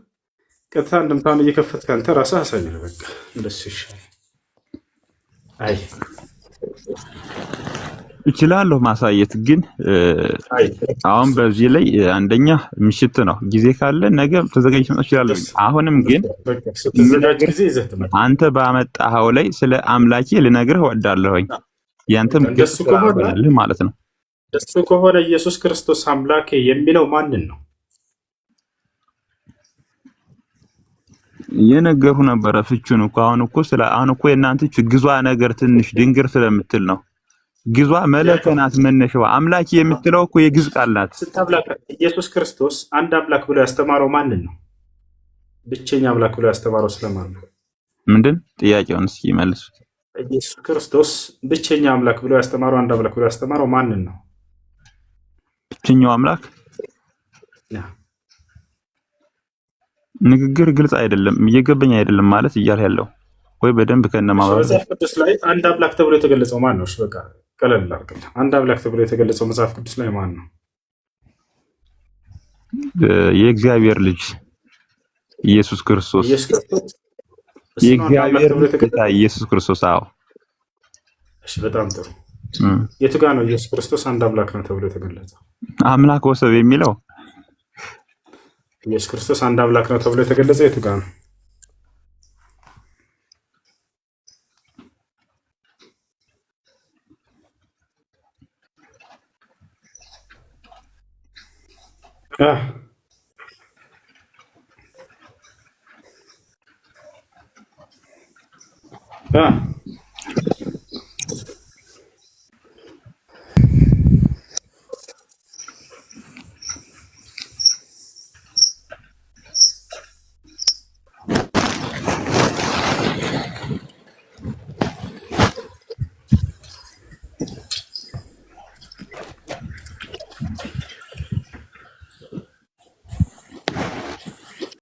ቀጥታ አንድምታውን እየከፈትክ አንተ ራስህ አሳየን። በቃ እንደሱ ይሻላል። አይ እችላለሁ ማሳየት፣ ግን አሁን በዚህ ላይ አንደኛ ምሽት ነው፣ ጊዜ ካለ ነገ ተዘጋጅ መጣ ይችላል። አሁንም ግን አንተ ባመጣኸው ላይ ስለ አምላኬ ልነግርህ እወዳለሁኝ። ያንተም እንደሱ ከሆነ ማለት ነው። እንደሱ ከሆነ ኢየሱስ ክርስቶስ አምላኬ የሚለው ማንን ነው? የነገሩ ነበረ ፍቹን እኮ አሁን እኮ የእናንተ ግዟ ነገር ትንሽ ድንግር ስለምትል ነው። ግዟ መለከናት መነሻዋ አምላክ የምትለው እኮ የግዝ ቃል ናት። ስታብላክ ኢየሱስ ክርስቶስ አንድ አምላክ ብሎ ያስተማረው ማንን ነው? ብቸኛ አምላክ ብሎ ያስተማረው ስለማን ነው? ምንድን ጥያቄውን እስኪ መልሱት። ኢየሱስ ክርስቶስ ብቸኛ አምላክ ብሎ ያስተማረው አንድ አምላክ ብሎ ያስተማረው ማንን ነው? ብቸኛው አምላክ ንግግር ግልጽ አይደለም፣ እየገበኝ አይደለም ማለት እያለ ያለው ወይ በደንብ ከነማባብ መጽሐፍ ቅዱስ ላይ አንድ አምላክ ተብሎ የተገለጸው ማን ነው? በቃ ቀለል አድርገን አንድ አምላክ ተብሎ የተገለጸው መጽሐፍ ቅዱስ ላይ ማን ነው? የእግዚአብሔር ልጅ ኢየሱስ ክርስቶስ። የእግዚአብሔር ልጅ ኢየሱስ ክርስቶስ። አዎ፣ እሺ፣ በጣም ጥሩ። የቱ ጋር ነው ኢየሱስ ክርስቶስ አንድ አምላክ ነው ተብሎ የተገለጸው? አምላክ ወሰብ የሚለው ኢየሱስ ክርስቶስ አንድ አምላክ ነው ተብሎ የተገለጸው የቱ ጋር ነው?